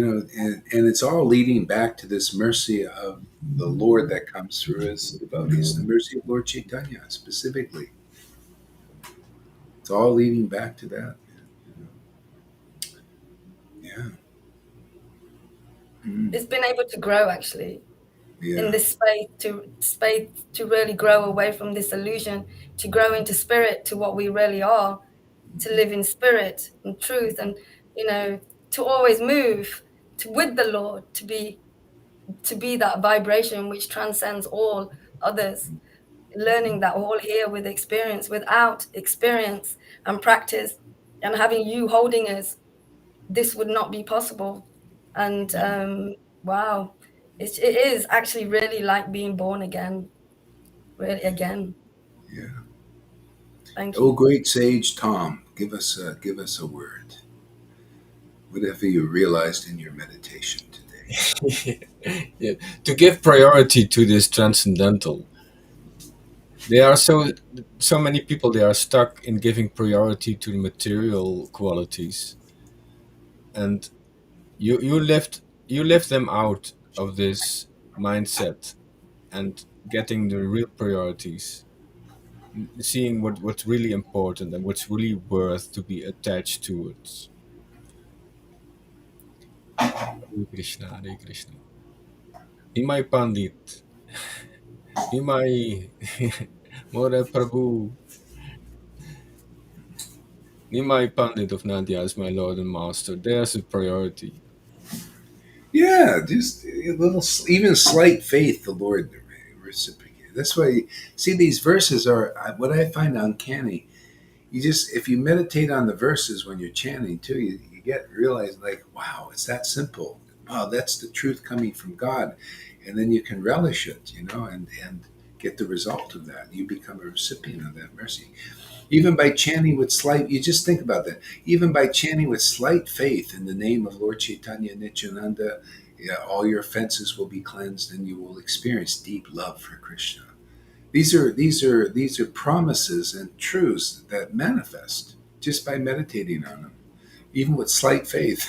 and it's all leading back to this mercy of the Lord that comes through his devotees, the mercy of Lord Chaitanya specifically. It's all leading back to that. Yeah. Mm. It's been able to grow actually in Yeah. this space to really grow away from this illusion, to grow into spirit, to what we really are, to live in spirit and truth, and you know, to always move with the Lord, to be that vibration which transcends all others. Learning that all here with experience, without experience and practice, and having you holding us, this would not be possible. And wow, it is actually really like being born again, really again. Yeah. Thank Oh, you. great sage Tom, give us a word. What have you realized in your meditation today? Yeah. To give priority to this transcendental. There are so many people, they are stuck in giving priority to the material qualities, and you lift them out of this mindset and getting the real priorities. seeing what's really important and what's really worth to be attached to it. Hare Krishna, Hare Krishna. Nimai Pandit, Nimai More Prabhu, Nimai Pandit of Nadia is my Lord and Master. There's a priority. Yeah, just a little, even slight faith, the Lord reciprocates. That's why, see, these verses are what I find uncanny. You just, if you meditate on the verses when you're chanting too, you get realize like, wow, it's that simple. Wow, that's the truth coming from God, and then you can relish it, and get the result of that. You become a recipient of that mercy. Even by chanting with slight, you just think about that. Even by chanting with slight faith in the name of Lord Chaitanya Nityananda, yeah, all your offenses will be cleansed, and you will experience deep love for Krishna. These are promises and truths that manifest just by meditating on them, even with slight faith.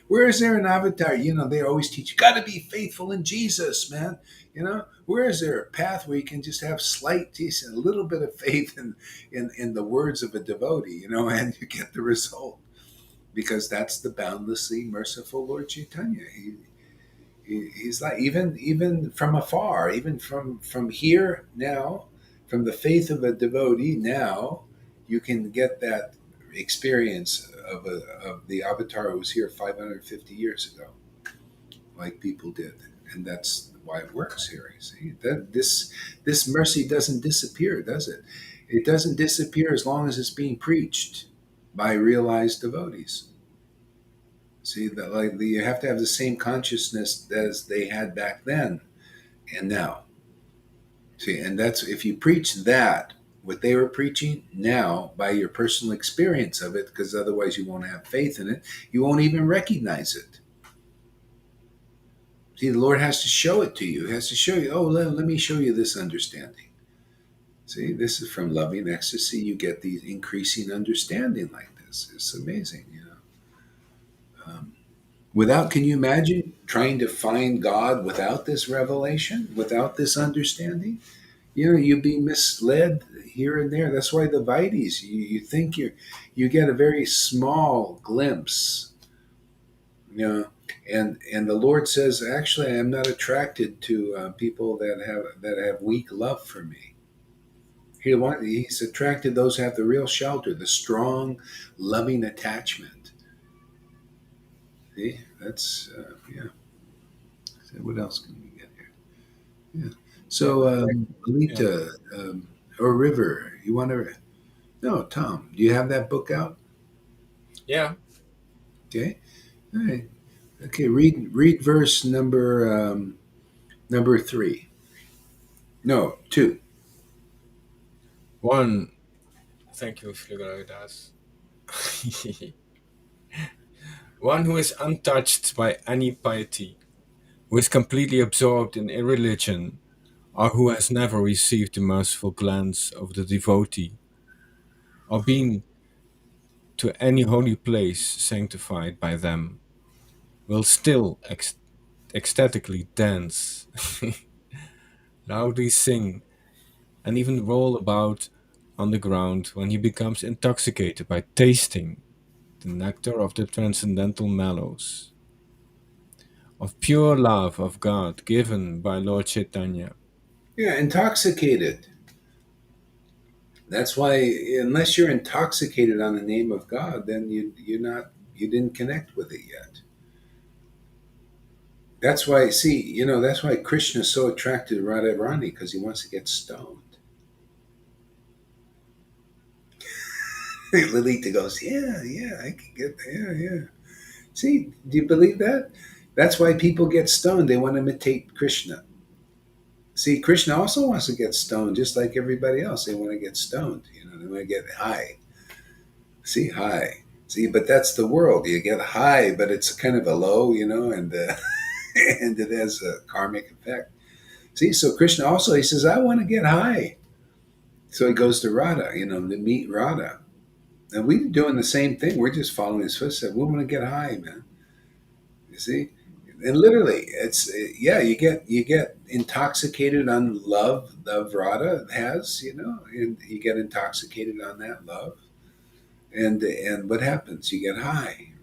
Where is there an avatar? They always teach you got to be faithful in Jesus, man. Where is there a path where you can just have slight, decent, a little bit of faith in the words of a devotee, and you get the result because that's the boundlessly merciful Lord Chaitanya. He's like even from afar, even from here now, from the faith of a devotee now, you can get that experience of the avatar who was here 550 years ago, like people did, and that's why it works here. You see that this mercy doesn't disappear, does it? It doesn't disappear as long as it's being preached by realized devotees. See that, like, you have to have the same consciousness as they had back then and now. See, and that's if you preach that what they were preaching now by your personal experience of it, because otherwise you won't have faith in it. You won't even recognize it. See, the Lord has to show it to you. He has to show you. Oh, let me show you this understanding. See, this is from loving ecstasy. You get the increasing understanding like this. It's amazing. Without, can you imagine trying to find God without this revelation, without this understanding? You'd be misled here and there. That's why the Vites, you think you get a very small glimpse, and the Lord says, actually, I'm not attracted to people that have weak love for me. He's attracted to those who have the real shelter, the strong, loving attachment. See, that's yeah. So what else can we get here? Yeah. So, Yeah. Alita, or River, you want to? No, Tom, do you have that book out? Yeah. Okay. All right. Okay. Read verse number 3. No, 2. One. Thank you, Flugaridas. One who is untouched by any piety, who is completely absorbed in irreligion, or who has never received the merciful glance of the devotee, or been to any holy place sanctified by them, will still ecstatically dance, loudly sing, and even roll about on the ground when he becomes intoxicated by tasting the nectar of the transcendental mellows, of pure love of God given by Lord Caitanya. Yeah, intoxicated. That's why, unless you're intoxicated on the name of God, then you didn't connect with it yet. That's why, see, that's why Krishna is so attracted to Radharani, because he wants to get stoned. Lilita goes, yeah, I can get there, yeah. See, do you believe that? That's why people get stoned. They want to imitate Krishna. See, Krishna also wants to get stoned, just like everybody else. They want to get stoned. They want to get high. See, high. See, but that's the world. You get high, but it's kind of a low, and and it has a karmic effect. See, so Krishna also, he says, I want to get high. So he goes to Radha, to meet Radha. And we're doing the same thing. We're just following his footsteps. We want to get high, man. You see? And literally, it's yeah. You get intoxicated on love. Love Radha has, and you get intoxicated on that love, and what happens? You get high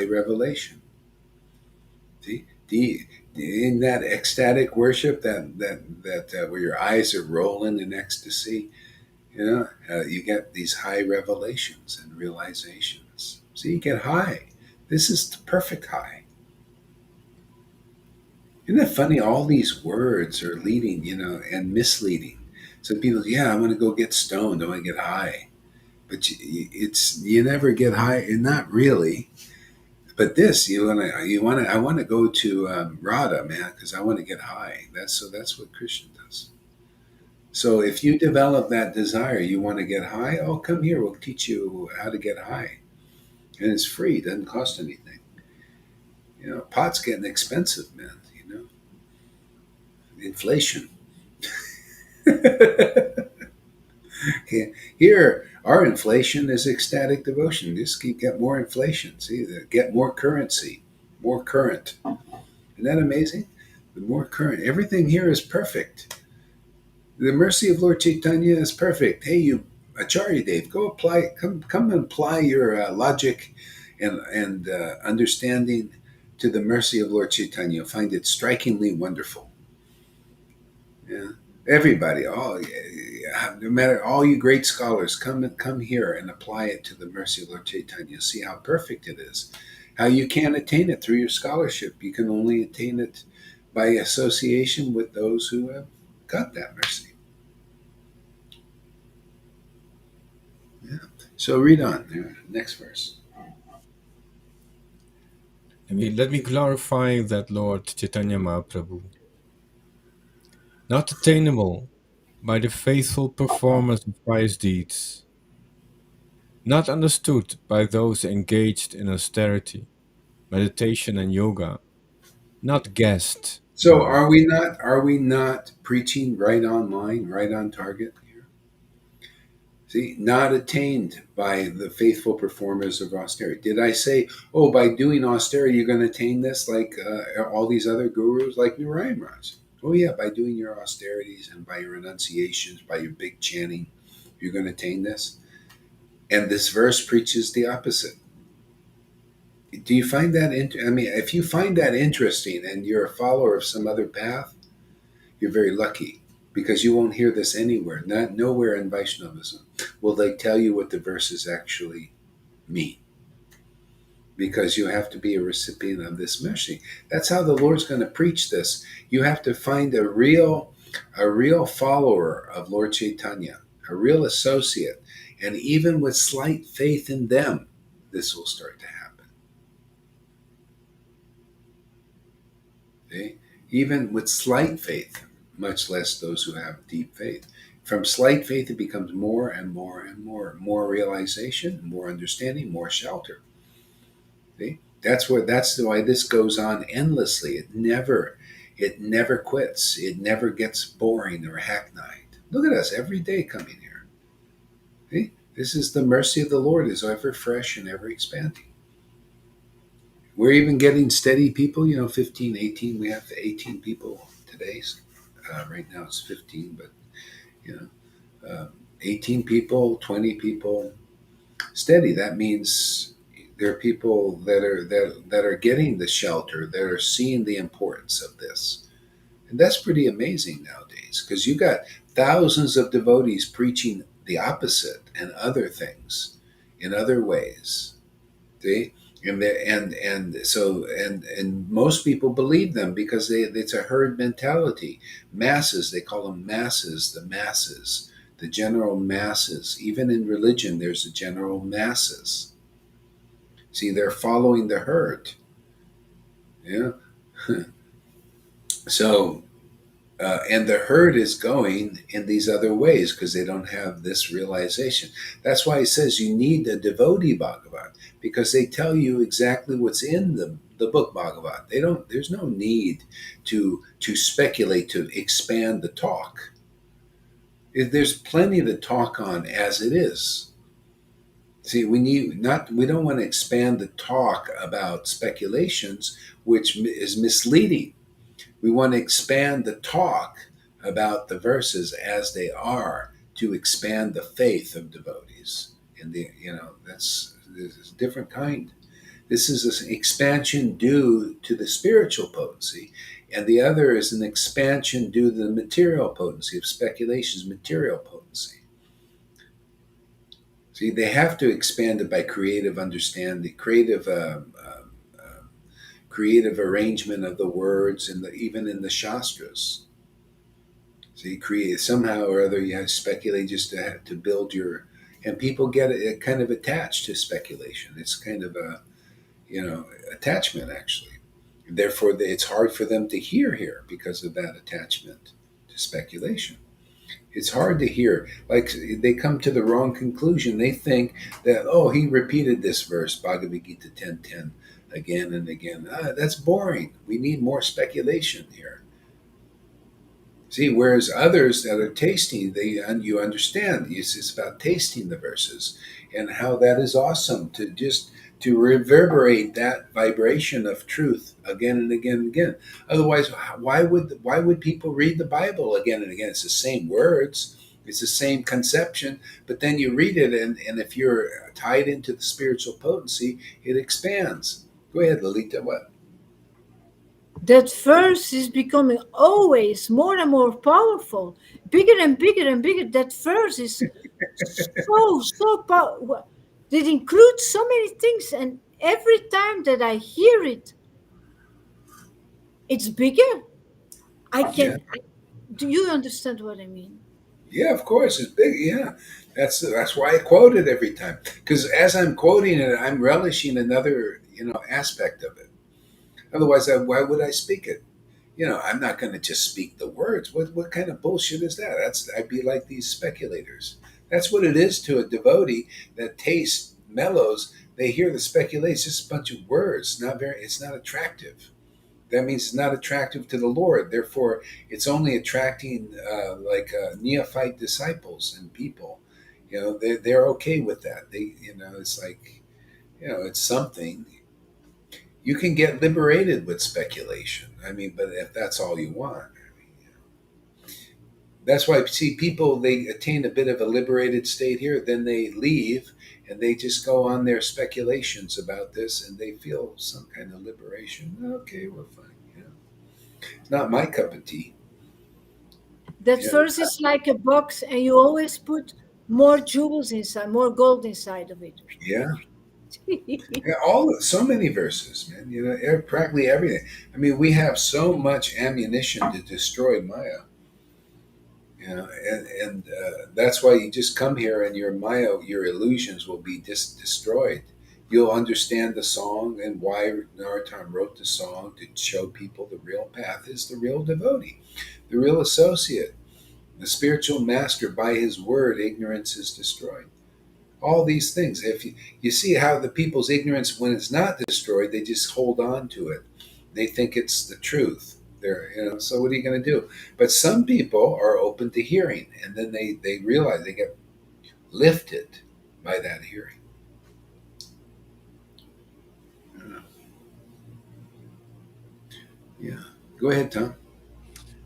revelation. See, in that ecstatic worship, that where your eyes are rolling in ecstasy, you get these high revelations and realizations. So you get high. This is the perfect high. Isn't it funny? All these words are leading, and misleading. So people, yeah, I want to go get stoned. I want to get high, but you never get high, and not really. But this, I want to go to Radha, man, because I want to get high. That's what Krishna does. So if you develop that desire, you want to get high. Oh, come here. We'll teach you how to get high, and it's free. It doesn't cost anything. Pot's getting expensive, man. Inflation. Here, our inflation is ecstatic devotion. Just get more inflation. See, get more currency, more current. Isn't that amazing? The more current. Everything here is perfect. The mercy of Lord Caitanya is perfect. Hey, you Acharya Dave, go apply. Come and apply your logic and understanding to the mercy of Lord Caitanya. You'll find it strikingly wonderful. Yeah. Everybody, no matter all you great scholars, come here and apply it to the mercy of Lord Caitanya. See how perfect it is. How you can't attain it through your scholarship. You can only attain it by association with those who have got that mercy. Yeah. So read on. Next verse. Let me glorify that Lord Chaitanya Mahaprabhu, not attainable by the faithful performance of pious deeds, not understood by those engaged in austerity, meditation, and yoga, not guessed So by. are we not preaching right on line, right on target here? See, not attained by the faithful performers of austerity. Did I say, oh, by doing austerity, you're going to attain this like all these other gurus, like Narayan Raj? Oh, yeah, by doing your austerities and by your renunciations, by your big chanting, you're going to attain this. And this verse preaches the opposite. Do you find that? If you find that interesting and you're a follower of some other path, you're very lucky because you won't hear this anywhere. Not nowhere in Vaishnavism will they tell you what the verses actually mean. Because you have to be a recipient of this mercy. That's how the Lord's going to preach this. You have to find a real follower of Lord Caitanya, a real associate, and even with slight faith in them, this will start to happen. Okay? Even with slight faith, much less those who have deep faith. From slight faith, it becomes more and more and more realization, more understanding, more shelter. See? That's why this goes on endlessly. It never quits. It never gets boring or hackneyed. Look at us every day coming here. See? This is the mercy of the Lord is ever fresh and ever expanding. We're even getting steady people, 15, 18. We have 18 people today. Right now it's 15, but, 18 people, 20 people, steady. That means there are people that are getting the shelter, that are seeing the importance of this. And that's pretty amazing nowadays because you got thousands of devotees preaching the opposite and other things in other ways. See? And most people believe them because it's a herd mentality. Masses, they call them masses, the general masses. Even in religion, there's the general masses. See, they're following the herd. Yeah. So, and the herd is going in these other ways because they don't have this realization. That's why it says you need a devotee Bhagavat because they tell you exactly what's in the book Bhagavat. There's no need to speculate, to expand the talk. There's plenty to talk on as it is. See, we don't want to expand the talk about speculations, which is misleading. We want to expand the talk about the verses as they are to expand the faith of devotees. And this is a different kind. This is an expansion due to the spiritual potency, and the other is an expansion due to the material potency of speculation's material potency. See, they have to expand it by creative understanding, creative arrangement of the words, and even in the shastras. So you create somehow or other. You have to speculate just to build your, and people get it kind of attached to speculation. It's kind of a attachment actually. Therefore, it's hard for them to hear here because of that attachment to speculation. It's hard to hear. Like they come to the wrong conclusion. They think that, oh, he repeated this verse, Bhagavad Gita 10:10, again and again. That's boring. We need more speculation here. See, whereas others that are tasting, you understand. It's about tasting the verses and how that is awesome to reverberate that vibration of truth again and again and again. Otherwise, why would people read the Bible again and again? It's the same words, it's the same conception, but then you read it, and if you're tied into the spiritual potency, it expands. Go ahead, Lalita. What? That verse is becoming always more and more powerful, bigger and bigger and bigger. That verse is so powerful. It includes so many things, and every time that I hear it, it's bigger. Yeah. Do you understand what I mean? Yeah, of course, it's big. Yeah, that's why I quote it every time. Because as I'm quoting it, I'm relishing another aspect of it. Otherwise, why would I speak it? I'm not going to just speak the words. What kind of bullshit is that? I'd be like these speculators. That's what it is to a devotee that tastes mellows. They hear the speculation, it's just a bunch of words. It's not attractive. That means it's not attractive to the Lord. Therefore, it's only attracting neophyte disciples and people. They're okay with that. It's like, it's something. You can get liberated with speculation. I mean, but if that's all you want, that's why see people they attain a bit of a liberated state here, then they leave and they just go on their speculations about this, and they feel some kind of liberation. Okay, we're fine. It's not my cup of tea. That verse is like a box, and you always put more jewels inside, more gold inside of it. Yeah. Yeah, so many verses, man. Practically everything. I mean, we have so much ammunition to destroy Maya. And that's why you just come here, and your Maya, your illusions will be destroyed. You'll understand the song and why Narottam wrote the song to show people the real path is the real devotee, the real associate, the spiritual master. By his word, ignorance is destroyed. All these things. If you see how the people's ignorance, when it's not destroyed, they just hold on to it. They think it's the truth. So what are you going to do? But some people are open to hearing, and then they realize they get lifted by that hearing. Yeah. Go ahead, Tom.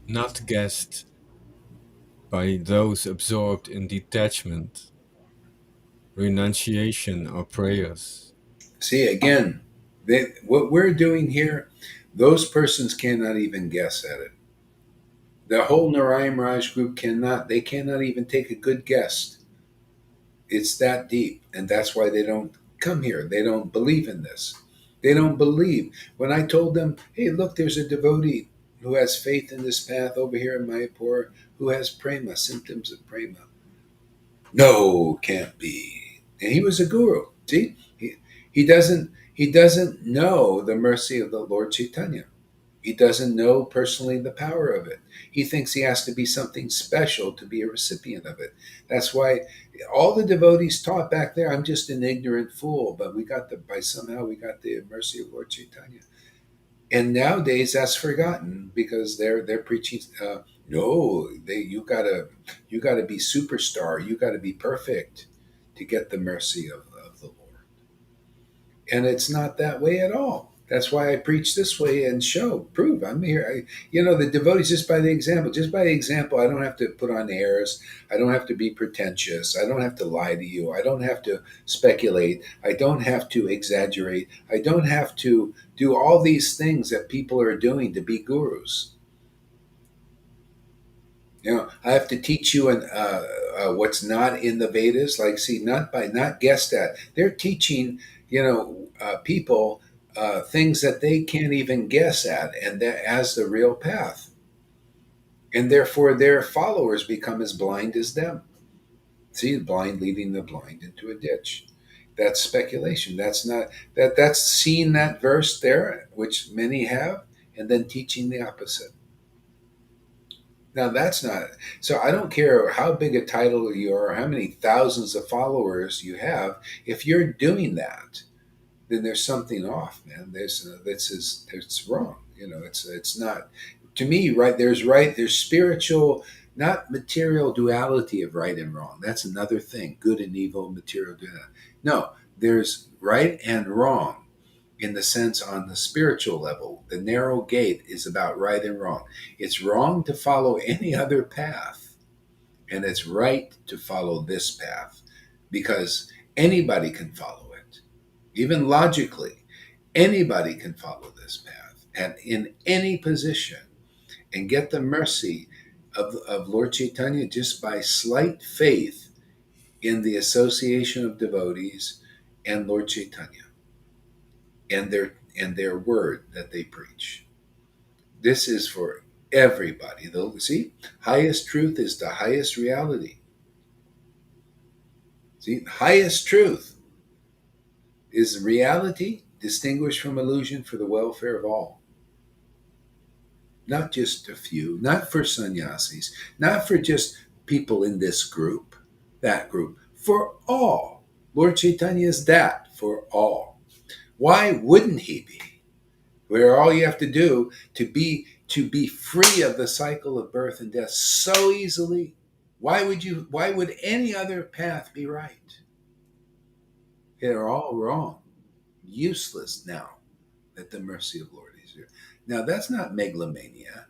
Not guessed by those absorbed in detachment, renunciation, or prayers. See, again, what we're doing here, those persons cannot even guess at it. The whole Narayan Raj group cannot even take a good guess. It's that deep, and that's why they don't come here. They don't believe in this. They don't believe. When I told them, hey, look, there's a devotee who has faith in this path over here in Mayapur, who has prema, symptoms of prema. No, can't be. And he was a guru. See, he doesn't know the mercy of the Lord Caitanya. He doesn't know personally the power of it. He thinks he has to be something special to be a recipient of it. That's why all the devotees taught back there, I'm just an ignorant fool, but somehow we got the mercy of Lord Caitanya. And nowadays that's forgotten because they're preaching. No, you gotta be superstar. You gotta be perfect to get the mercy of of the Lord. And it's not that way at all. That's why I preach this way and prove I'm here. The devotees, just by the example, I don't have to put on airs. I don't have to be pretentious. I don't have to lie to you. I don't have to speculate. I don't have to exaggerate. I don't have to do all these things that people are doing to be gurus. I have to teach you what's not in the Vedas. Like, see, not guessed at. They're teaching, people things that they can't even guess at, and that as the real path, and therefore their followers become as blind as them. See, the blind leading the blind into a ditch. That's speculation. That's not that. That's seeing that verse there, which many have, and then teaching the opposite. Now that's not so. I don't care how big a title you are, how many thousands of followers you have. If you're doing that, then there's something off, man. It's wrong. It's not to me right. There's spiritual, not material duality of right and wrong. That's another thing. Good and evil, material duality. No, there's right and wrong in the sense on the spiritual level. The narrow gate is about right and wrong. It's wrong to follow any other path, and it's right to follow this path because anybody can follow it. Even logically, anybody can follow this path and in any position and get the mercy of Lord Caitanya just by slight faith in the association of devotees and Lord Caitanya and their word that they preach. This is for everybody. Though, see, highest truth is the highest reality. See, highest truth is reality distinguished from illusion for the welfare of all. Not just a few, not for sannyasis, not for just people in this group, that group, for all. Lord Caitanya is that for all. Why wouldn't he be? Where all you have to do to be free of the cycle of birth and death so easily. Why would any other path be right? They're all wrong. Useless now that the mercy of Lord is here. Now that's not megalomania.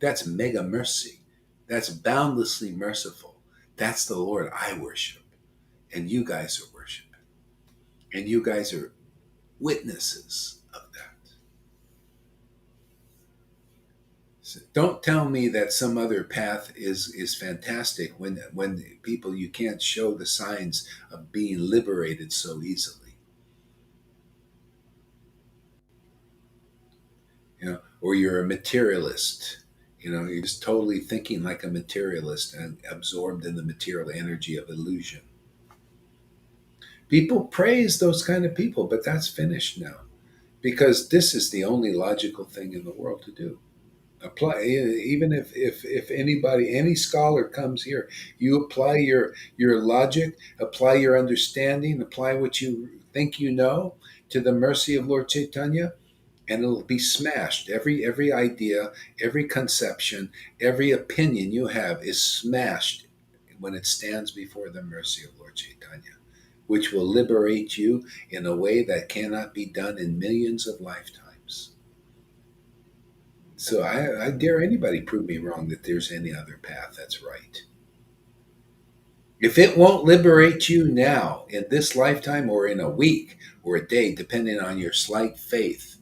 That's mega mercy. That's boundlessly merciful. That's the Lord I worship. And you guys are worshiping. And you guys are witnesses of that. So don't tell me that some other path is fantastic when people, you can't show the signs of being liberated so easily. Or you're a materialist. You're just totally thinking like a materialist and absorbed in the material energy of illusion. People praise those kind of people, but that's finished now. Because this is the only logical thing in the world to do. Apply, even if anybody, any scholar comes here, you apply your logic, apply your understanding, apply what you think you know to the mercy of Lord Caitanya, and it'll be smashed. Every idea, every conception, every opinion you have is smashed when it stands before the mercy of Lord Caitanya, which will liberate you in a way that cannot be done in millions of lifetimes. So I dare anybody prove me wrong that there's any other path that's right. If it won't liberate you now, in this lifetime, or in a week, or a day, depending on your slight faith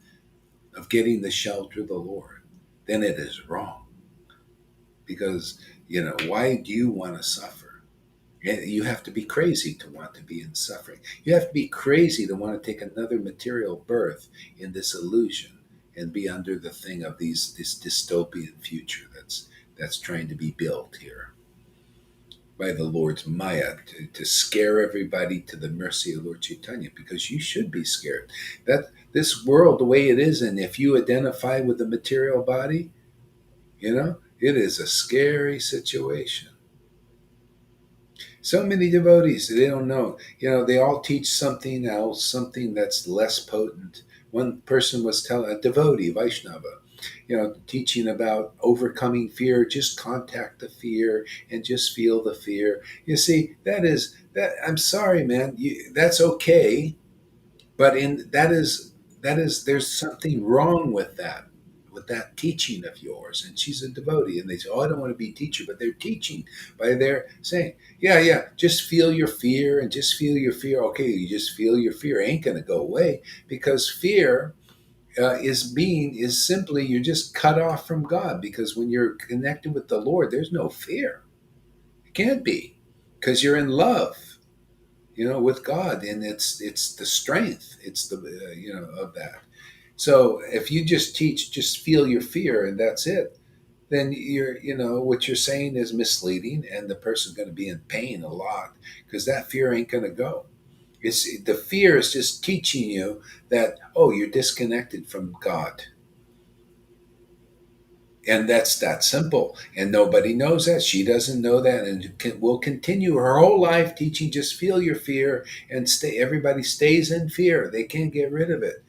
of getting the shelter of the Lord, then it is wrong. Because, why do you want to suffer? You have to be crazy to want to be in suffering. You have to be crazy to want to take another material birth in this illusion and be under the thing of this dystopian future that's trying to be built here by the Lord's Maya to scare everybody to the mercy of Lord Caitanya, because you should be scared. That this world, the way it is, and if you identify with the material body, it is a scary situation. So many devotees, they don't know. They all teach something else, something that's less potent. One person was telling, a devotee, Vaishnava, teaching about overcoming fear. Just contact the fear and just feel the fear. You see, that is that. I'm sorry, man. That's okay, but in that is there's something wrong with that teaching of yours. And she's a devotee, and they say, "Oh, I don't want to be a teacher," but they're teaching by their saying, "Yeah, yeah, just feel your fear and just feel your fear." Okay, you just feel your fear. It ain't going to go away because fear is simply you're just cut off from God. Because when you're connected with the Lord, there's no fear. It can't be because you're in love, with God, and it's the strength. It's the of that. So if you just teach, just feel your fear, and that's it, then what you're saying is misleading, and the person's going to be in pain a lot because that fear ain't going to go. It's the fear is just teaching you that, oh, you're disconnected from God. And that's that simple. And nobody knows that. She doesn't know that, and will continue her whole life teaching. Just feel your fear and stay. Everybody stays in fear. They can't get rid of it.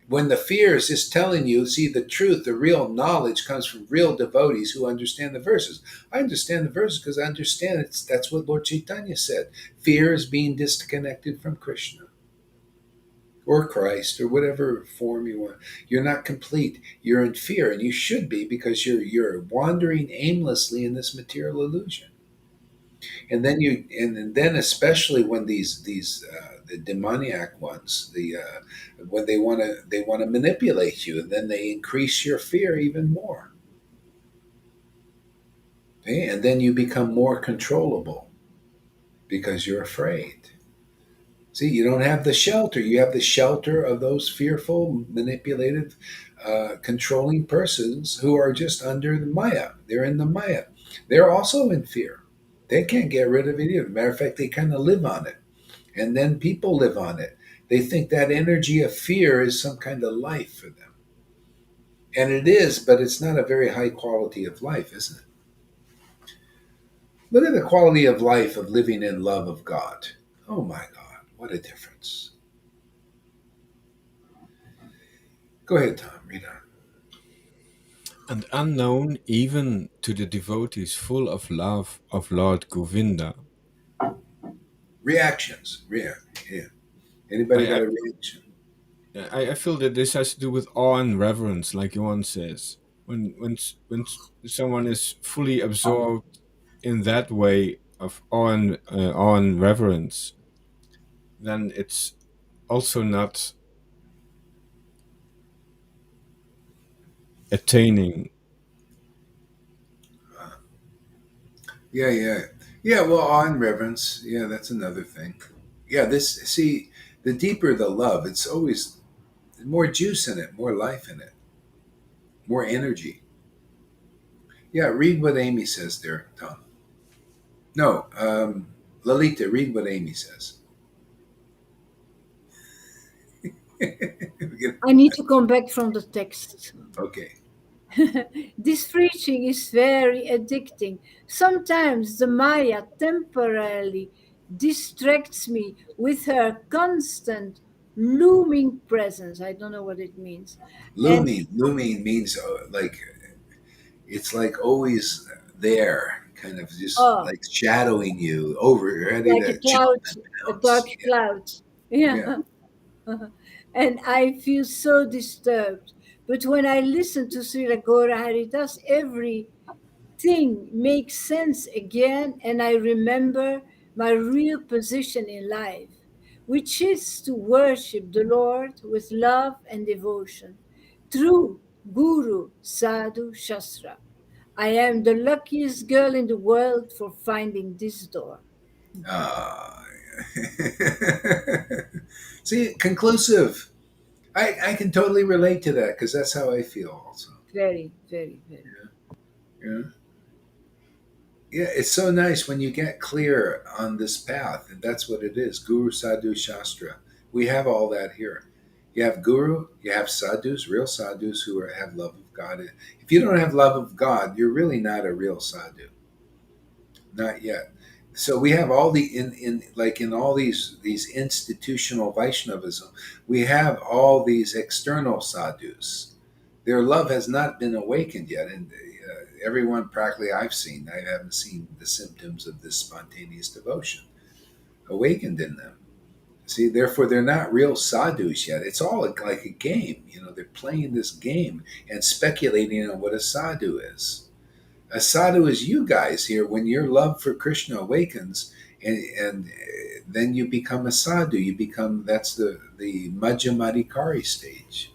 When the fear is just telling you, see, the truth, the real knowledge comes from real devotees who understand the verses. I understand the verses because I understand that's what Lord Caitanya said. Fear is being disconnected from Krishna or Christ or whatever form you want. You're not complete. You're in fear, and you should be because you're wandering aimlessly in this material illusion. And then especially when these the demoniac ones, when they want to manipulate you, and then they increase your fear even more. Okay? And then you become more controllable because you're afraid. See, you don't have the shelter. You have the shelter of those fearful, manipulative, controlling persons who are just under the Maya. They're in the Maya. They're also in fear. They can't get rid of it either. Matter of fact, they kind of live on it. And then people live on it. They think that energy of fear is some kind of life for them. And it is, but it's not a very high quality of life, isn't it? Look at the quality of life of living in love of God. Oh my God, what a difference. Go ahead, Tom, read on. And unknown even to the devotees full of love of Lord Govinda. Reactions. Yeah. Anybody got I, a reaction? I feel that this has to do with awe and reverence, like Johan says. When someone is fully absorbed in that way of awe and reverence, then it's also not attaining. Yeah. Yeah, well, awe and reverence. Yeah, that's another thing. Yeah, the deeper the love, it's always more juice in it, more life in it, more energy. Yeah, read what Amy says there, Tom. No, Lalita, read what Amy says. I need to come back from the text. Okay. This preaching is very addicting. Sometimes the Maya temporarily distracts me with her constant looming presence. I don't know what it means. And Looming means like it's like always there, kind of just oh, like shadowing you over, ready like a to jump cloud, and a dark pounce. cloud. Yeah. Yeah. And I feel so disturbed. But when I listen to Srila Gaura Haridas, everything makes sense again, and I remember my real position in life, which is to worship the Lord with love and devotion through Guru, Sadhu, Shastra. I am the luckiest girl in the world for finding this door. Uh, See, conclusive. I can totally relate to that because that's how I feel also. Very, very, very. Yeah. Yeah, it's so nice when you get clear on this path, and that's what it is. Guru, Sadhu, Shastra. We have all that here. You have Guru, you have sadhus, real sadhus have love of God. If you don't have love of God, you're really not a real sadhu. Not yet. So we have all the in like in all these institutional Vaishnavism, we have all these external sadhus. their love has not been awakened yet. And everyone practically I've seen, I haven't seen the symptoms of this spontaneous devotion awakened in them. See, therefore, they're not real sadhus yet. It's all like a game. They're playing this game and speculating on what a sadhu is. A sadhu is you guys here when your love for Krishna awakens, and then you become a sadhu. You become that's the Majjamadikari stage.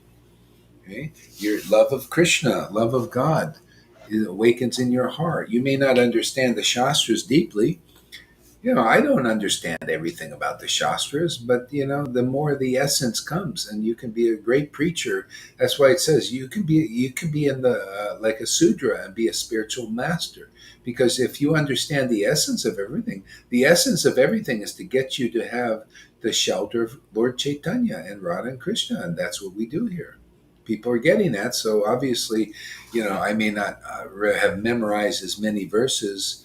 Okay? Your love of Krishna, love of God, it awakens in your heart. You may not understand the Shastras deeply. I don't understand everything about the Shastras, but the more the essence comes, and you can be a great preacher. That's why it says you can be in the like a Sudra and be a spiritual master. Because if you understand the essence of everything, the essence of everything is to get you to have the shelter of Lord Chaitanya and Radha and Krishna, and that's what we do here. People are getting that, so obviously, I may not have memorized as many verses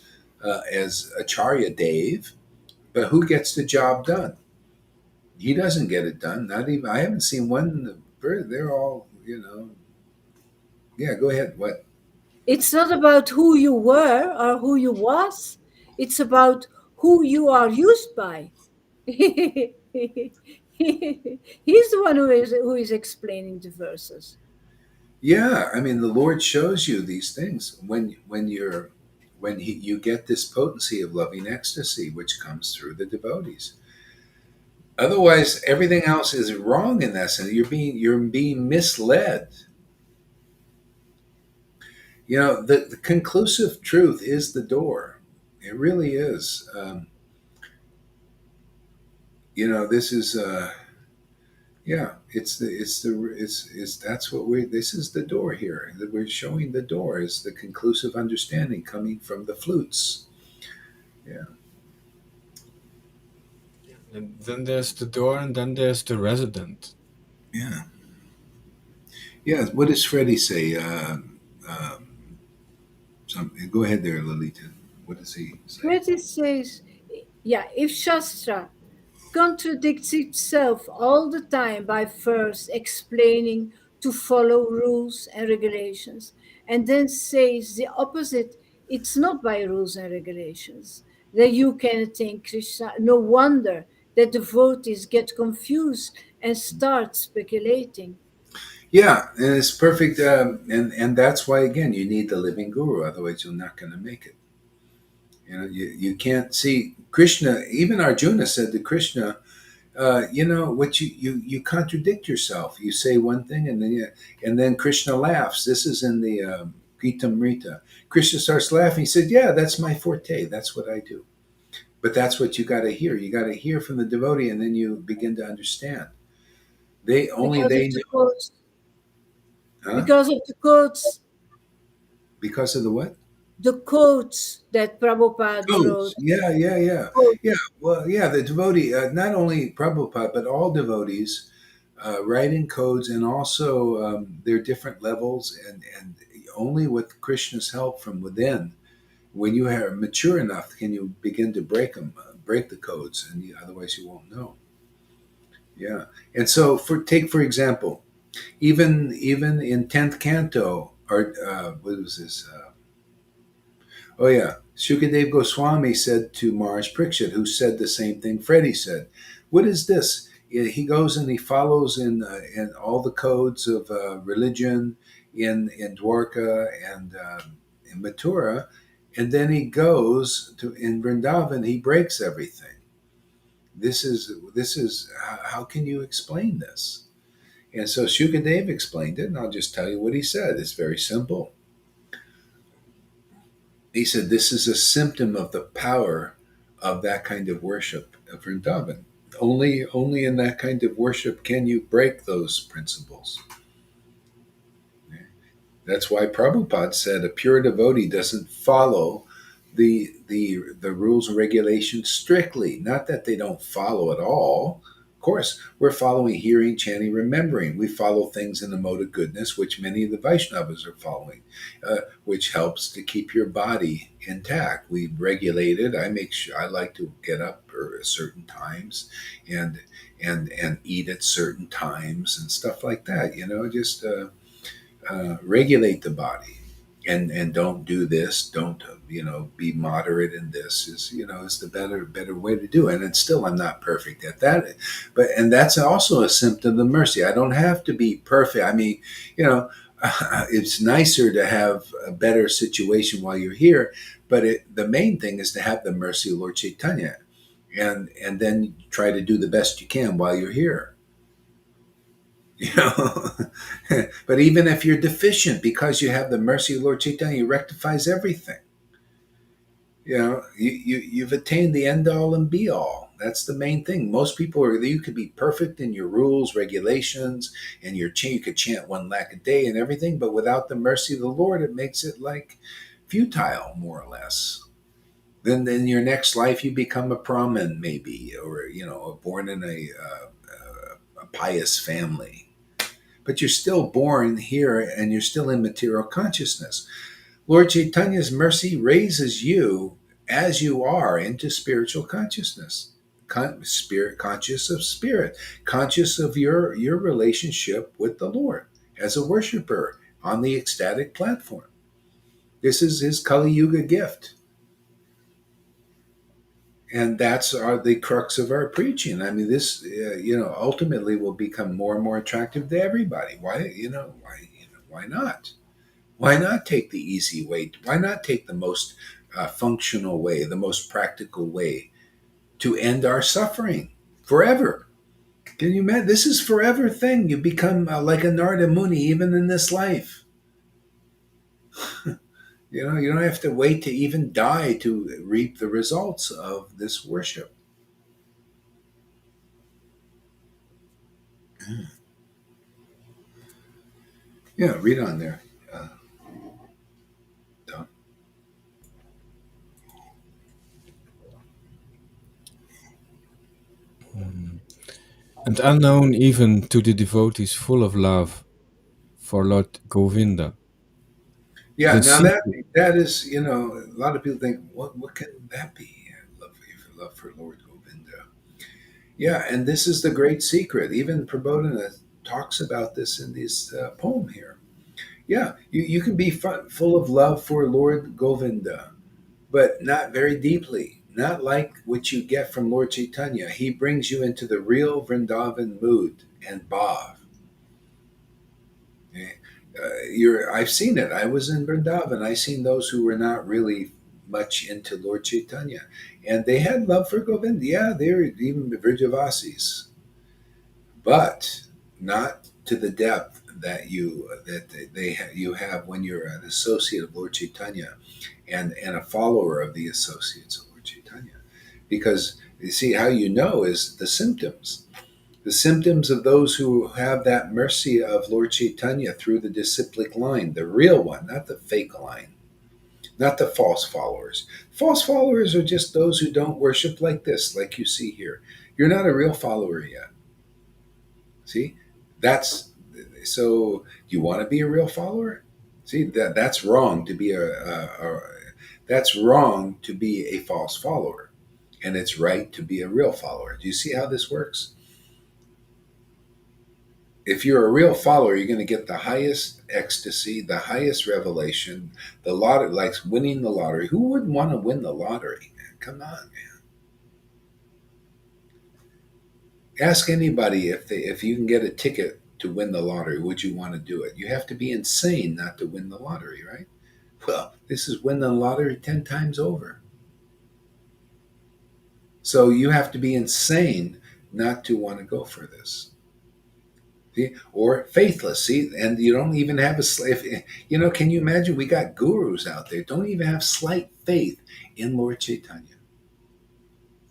as Acharya Dave, but who gets the job done? He doesn't get it done. Not even I haven't seen one. They're all. Yeah, go ahead. What? It's not about who you were or who you was. It's about who you are used by. He's the one who is explaining the verses. Yeah, I mean the Lord shows you these things you get this potency of loving ecstasy, which comes through the devotees. Otherwise, everything else is wrong in that sense. You're being misled. The conclusive truth is the door. It really is. This is yeah. It's that's what we. This is the door here. That we're showing the door is the conclusive understanding coming from the flutes. Yeah. And then there's the door, and then there's the resident. Yeah. Yeah. What does Freddie say? Go ahead there, Lolita. What does he say? Pretty says, yeah, if Shastra contradicts itself all the time by first explaining to follow rules and regulations and then says the opposite, it's not by rules and regulations that you can attain Krishna. No wonder that devotees get confused and start speculating. Yeah, and it's perfect, and that's why again you need the living guru. Otherwise, you're not going to make it. You can't see Krishna. Even Arjuna said to Krishna, what you contradict yourself. You say one thing, and then Krishna laughs. This is in the Gitamrita. Krishna starts laughing. He said, "Yeah, that's my forte. That's what I do." But that's what you got to hear. You got to hear from the devotee, and then you begin to understand. They only Because of they the know, quotes, huh? because of the quotes, Because of the what? the quotes that Prabhupada Codes. wrote. Yeah, yeah, yeah, Quote, yeah. Well, yeah. The devotee, not only Prabhupada, but all devotees write in codes, and also there are different levels, and only with Krishna's help from within, when you are mature enough, can you begin to break them, break the codes, and otherwise you won't know. Yeah. And so, for example, even in 10th canto, or what was this? Oh yeah, Shukadev Goswami said to Maharaj Parikshit, who said the same thing Freddie said. What is this? He goes and he follows in all the codes of religion in Dwarka and in Mathura, and then he goes to in Vrindavan. He breaks everything. This is how can you explain this? And so Shukadev explained it, and I'll just tell you what he said. It's very simple. He said this is a symptom of the power of that kind of worship of Vrindavan. Only in that kind of worship can you break those principles. That's why Prabhupada said a pure devotee doesn't follow the rules and regulations strictly. Not that they don't follow at all. Of course, we're following hearing, chanting, remembering. We follow things in the mode of goodness, which many of the Vaishnavas are following, which helps to keep your body intact. We regulate it. I make sure I like to get up at certain times, and eat at certain times and stuff like that. Just regulate the body, and don't do this, don't be moderate in this, is the better way to do it. And still, I'm not perfect at that, and that's also a symptom of mercy. I don't have to be perfect. I mean, it's nicer to have a better situation while you're here, but the main thing is to have the mercy of Lord Caitanya, and then try to do the best you can while you're here. you know but even if you're deficient, because you have the mercy of Lord Chaitanya, rectifies everything. You've attained the end all and be all. That's the main thing. Most people you could be perfect in your rules, regulations, and you could chant 1 lakh a day and everything, but without the mercy of the Lord, it makes it like futile, more or less. Then in your next life you become a Brahmin, maybe, or born in a pious family, but you're still born here and you're still in material consciousness. Lord Chaitanya's mercy raises you as you are into spiritual consciousness, spirit, conscious of spirit, conscious of your relationship with the Lord as a worshiper on the ecstatic platform. This is his Kali Yuga gift. And that's the crux of our preaching. I mean, this, ultimately will become more and more attractive to everybody. Why not? Why not take the easy way? Why not take the most functional way, the most practical way to end our suffering forever? Can you imagine? This is forever thing. You become like a Narada Muni even in this life. You don't have to wait to even die to reap the results of this worship. Yeah, read on there. Don. And unknown even to the devotees full of love for Lord Govinda. Yeah, The now secret, that is, a lot of people think, what can that be? Love for Lord Govinda. Yeah, and this is the great secret. Even Prabodhana talks about this in this poem here. Yeah, you can be full of love for Lord Govinda, but not very deeply. Not like what you get from Lord Chaitanya. He brings you into the real Vrindavan mood and bhav. Okay? I've seen it. I was in Vrindavan. I seen those who were not really much into Lord Chaitanya, and they had love for Govinda. Yeah, they're even the Vrijavasis, but not to the depth you have when you're an associate of Lord Chaitanya and a follower of the associates of Lord Chaitanya. Because you see, how is the symptoms. The symptoms of those who have that mercy of Lord Chaitanya through the disciplic line, the real one, not the fake line, not the false followers. False followers are just those who don't worship like this, like you see here. You're not a real follower yet. See, that's so. Do you want to be a real follower? See, that's wrong to be that's wrong to be a false follower, and it's right to be a real follower. Do you see how this works? If you're a real follower, you're going to get the highest ecstasy, the highest revelation, the lottery, like winning the lottery. Who wouldn't want to win the lottery? Man, come on, man. Ask anybody if you can get a ticket to win the lottery, would you want to do it? You have to be insane not to win the lottery, right? Well, this is win the lottery 10 times over. So you have to be insane not to want to go for this. See? Or faithless. See, and you don't even have a slave. Can you imagine? We got gurus out there, don't even have slight faith in Lord Chaitanya.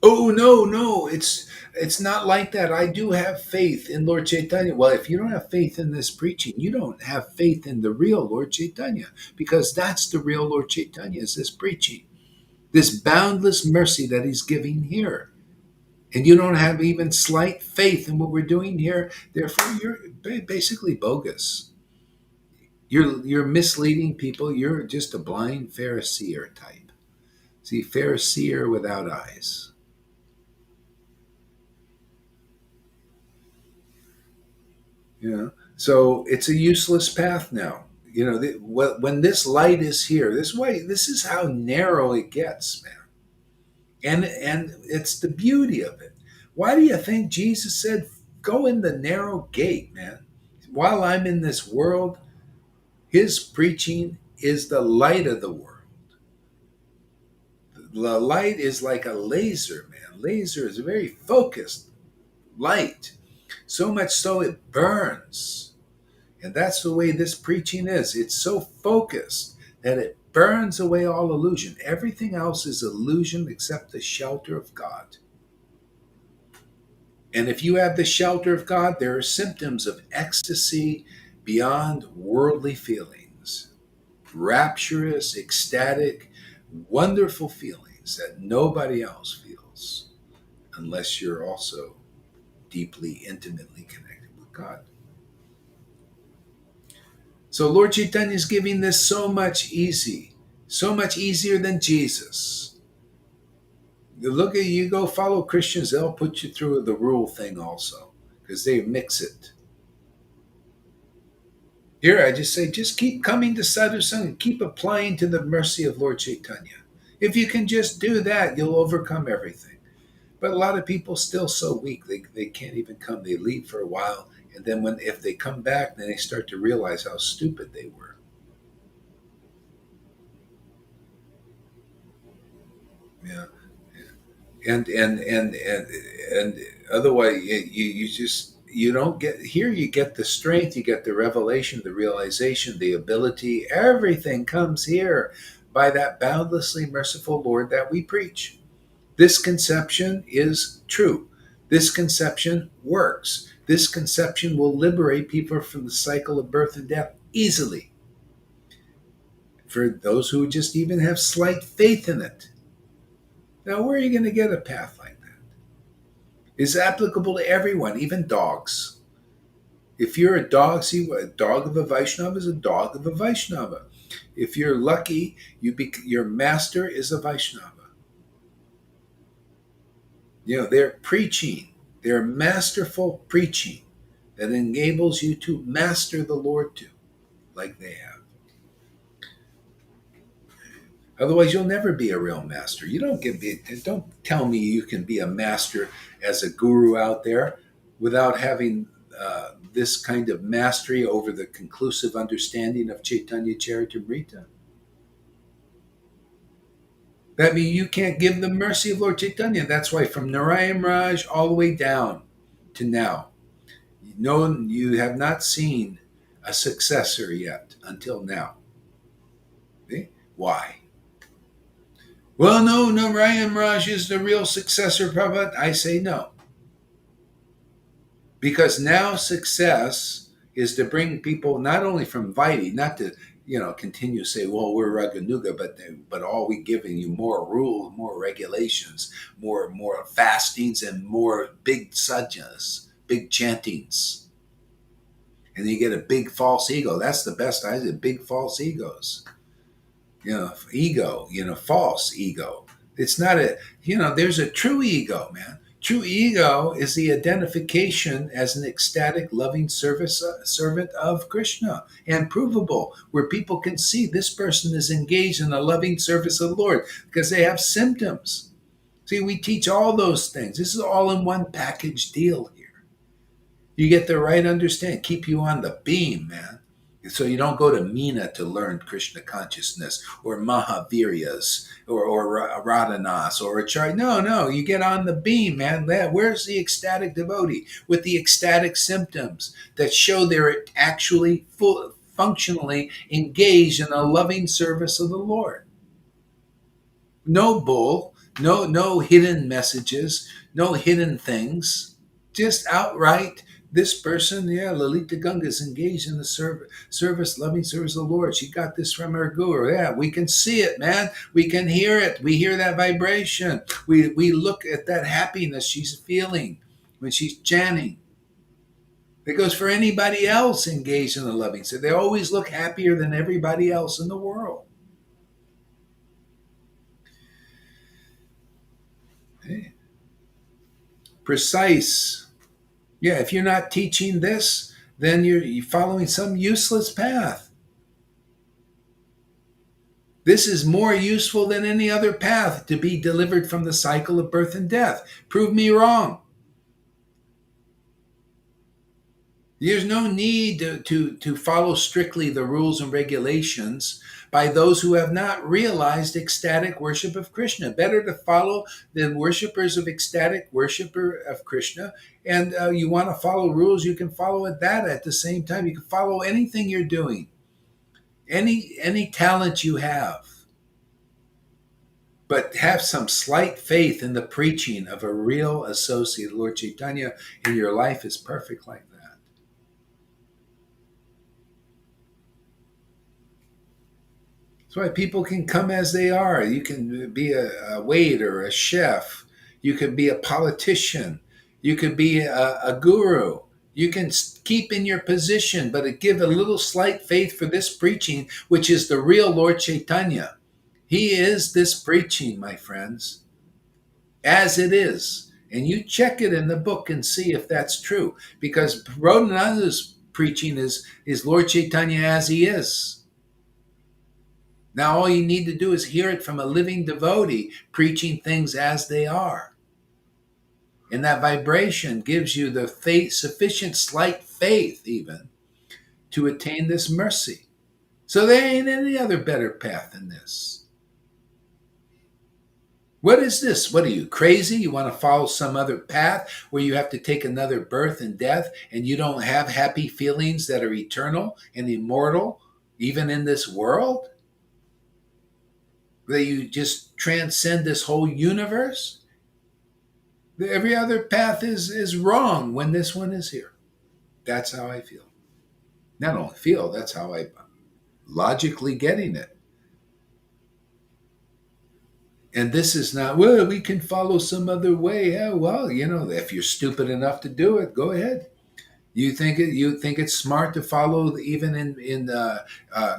Oh no, no, it's not like that. I do have faith in Lord Chaitanya. Well, if you don't have faith in this preaching, you don't have faith in the real Lord Chaitanya, because that's the real Lord Chaitanya, is this preaching, this boundless mercy that he's giving here. And you don't have even slight faith in what we're doing here. Therefore, you're basically bogus. You're misleading people. You're just a blind Pharisee type. See, Pharisee without eyes. So it's a useless path now. when this light is here, this is how narrow it gets, man. And it's the beauty of it. Why do you think Jesus said, "Go in the narrow gate, man"? While I'm in this world, his preaching is the light of the world. The light is like a laser, man. Laser is a very focused light, so much so it burns. And that's the way this preaching is. It's so focused that it burns away all illusion. Everything else is illusion except the shelter of God. And if you have the shelter of God, there are symptoms of ecstasy beyond worldly feelings, rapturous, ecstatic, wonderful feelings that nobody else feels unless you're also deeply, intimately connected with God. So Lord Chaitanya is giving this so much easier than Jesus. You go follow Christians, they'll put you through the rule thing also, because they mix it. Here I just say, just keep coming to sadhusanga, keep applying to the mercy of Lord Chaitanya. If you can just do that, you'll overcome everything. But a lot of people still so weak, they can't even come. They leave for a while, and then if they come back, then they start to realize how stupid they were. Yeah. And otherwise you don't get here. You get the strength, you get the revelation, the realization, the ability. Everything comes here by that boundlessly merciful Lord that we preach. This conception is true. This conception works. This conception will liberate people from the cycle of birth and death easily. For those who just even have slight faith in it. Now, where are you going to get a path like that? It's applicable to everyone, even dogs. If you're a dog, see, a dog of a Vaishnava is a dog of a Vaishnava. If you're lucky, your master is a Vaishnava. They're preaching. They're masterful preaching that enables you to master the Lord too, like they have. Otherwise, you'll never be a real master. Don't tell me you can be a master as a guru out there without having this kind of mastery over the conclusive understanding of Chaitanya Charitamrita. That means you can't give the mercy of Lord Chaitanya. That's why from Narayan Raj all the way down to now, you have not seen a successor yet until now. Okay? Why? Well, no, Narayan Raj is the real successor, Prabhupada. I say no. Because now success is to bring people not only from Vaidhi, not to continue to say, well, we're Raganuga, but all we giving you more rules, more regulations, more fastings, and more big sajnas, big chantings. And then you get a big false ego. That's the best I did, big false egos. Ego, false ego. It's not there's a true ego, man. True ego is the identification as an ecstatic, loving servant of Krishna, and provable, where people can see this person is engaged in a loving service of the Lord because they have symptoms. See, we teach all those things. This is all in one package deal here. You get the right understanding, keep you on the beam, man. So you don't go to Meena to learn Krishna consciousness or Mahaviryas or Radhanas or Acharya. No, you get on the beam, man. Where's the ecstatic devotee with the ecstatic symptoms that show they're actually functionally engaged in a loving service of the Lord? No bull, no hidden messages, no hidden things, just outright. This person, Lalita Ganga is engaged in the loving service of the Lord. She got this from her guru. Yeah, we can see it, man. We can hear it. We hear that vibration. We look at that happiness she's feeling when she's chanting. It goes for anybody else engaged in the loving service. They always look happier than everybody else in the world. Okay. Precise. Yeah, if you're not teaching this, then you're following some useless path. This is more useful than any other path to be delivered from the cycle of birth and death. Prove me wrong. There's no need to follow strictly the rules and regulations by those who have not realized ecstatic worship of Krishna. Better to follow the worshippers of ecstatic worshiper of Krishna. And you want to follow rules, you can follow that at the same time. You can follow anything you're doing, any talent you have. But have some slight faith in the preaching of a real associate, Lord Caitanya, and your life is perfect like that. That's why people can come as they are. You can be a waiter, a chef. You can be a politician. You can be a guru. You can keep in your position, but give a little slight faith for this preaching, which is the real Lord Caitanya. He is this preaching, my friends, as it is. And you check it in the book and see if that's true. Because Rodhananda's preaching is Lord Caitanya as he is. Now all you need to do is hear it from a living devotee preaching things as they are. And that vibration gives you the faith, sufficient slight faith even, to attain this mercy. So there ain't any other better path than this. What is this? What are you, crazy? You want to follow some other path where you have to take another birth and death and you don't have happy feelings that are eternal and immortal, even in this world? That you just transcend this whole universe? Every other path is wrong when this one is here. That's how I feel. Not only feel, that's how I'm logically getting it. And this is not, well, we can follow some other way. Yeah, well, if you're stupid enough to do it, go ahead. You think it's smart to follow even in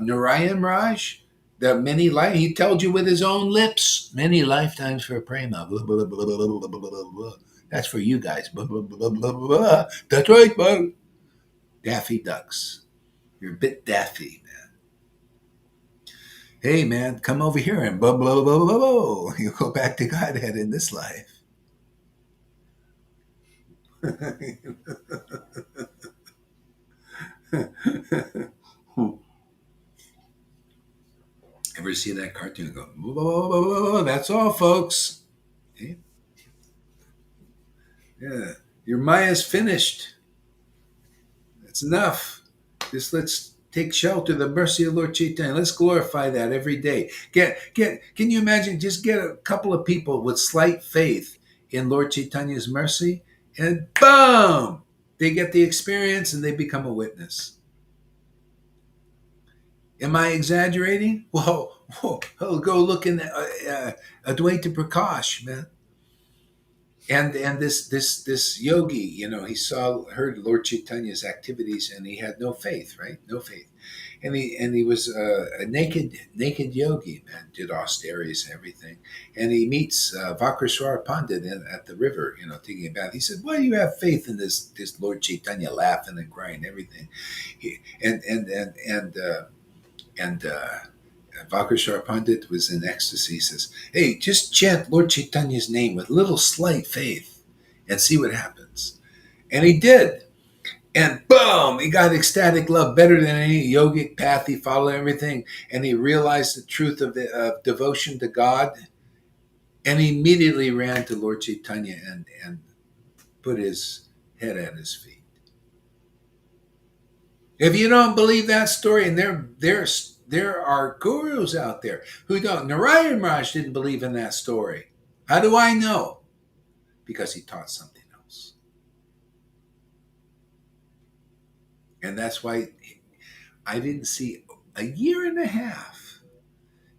Narayan Raj? The many life he told you with his own lips, many lifetimes for prema. Blah, blah, blah, blah, blah, blah, blah, blah. That's for you guys. Blah, blah, blah, blah, blah, blah. That's right, bud. Daffy Ducks. You're a bit daffy, man. Hey, man, come over here and blah, blah, blah, blah, blah. You go back to Godhead in this life. Ever see that cartoon and go, whoa, whoa, whoa, whoa, that's all, folks. Okay? Yeah, your Maya's finished. That's enough. Just let's take shelter, the mercy of Lord Caitanya. Let's glorify that every day. Can you imagine, just get a couple of people with slight faith in Lord Caitanya's mercy, and boom, they get the experience and they become a witness. Am I exaggerating? Whoa, go look in Advaita Prakash, man. And this yogi, he heard Lord Caitanya's activities, and he had no faith, right? No faith, and he was a naked yogi, man, did austerities and everything, and he meets Vakraswara Pandit at the river, taking a bath. He said, "Why do you have faith in this Lord Caitanya, laughing and crying and everything?" And Vakraswara Pandit was in ecstasy. He says, "Hey, just chant Lord Caitanya's name with little slight faith and see what happens." And he did. And boom, he got ecstatic love better than any yogic path. He followed everything. And he realized the truth of devotion to God. And he immediately ran to Lord Caitanya and put his head at his feet. If you don't believe that story, and there are gurus out there who don't. Narayan Raj didn't believe in that story. How do I know? Because he taught something else. And that's why I didn't see a year and a half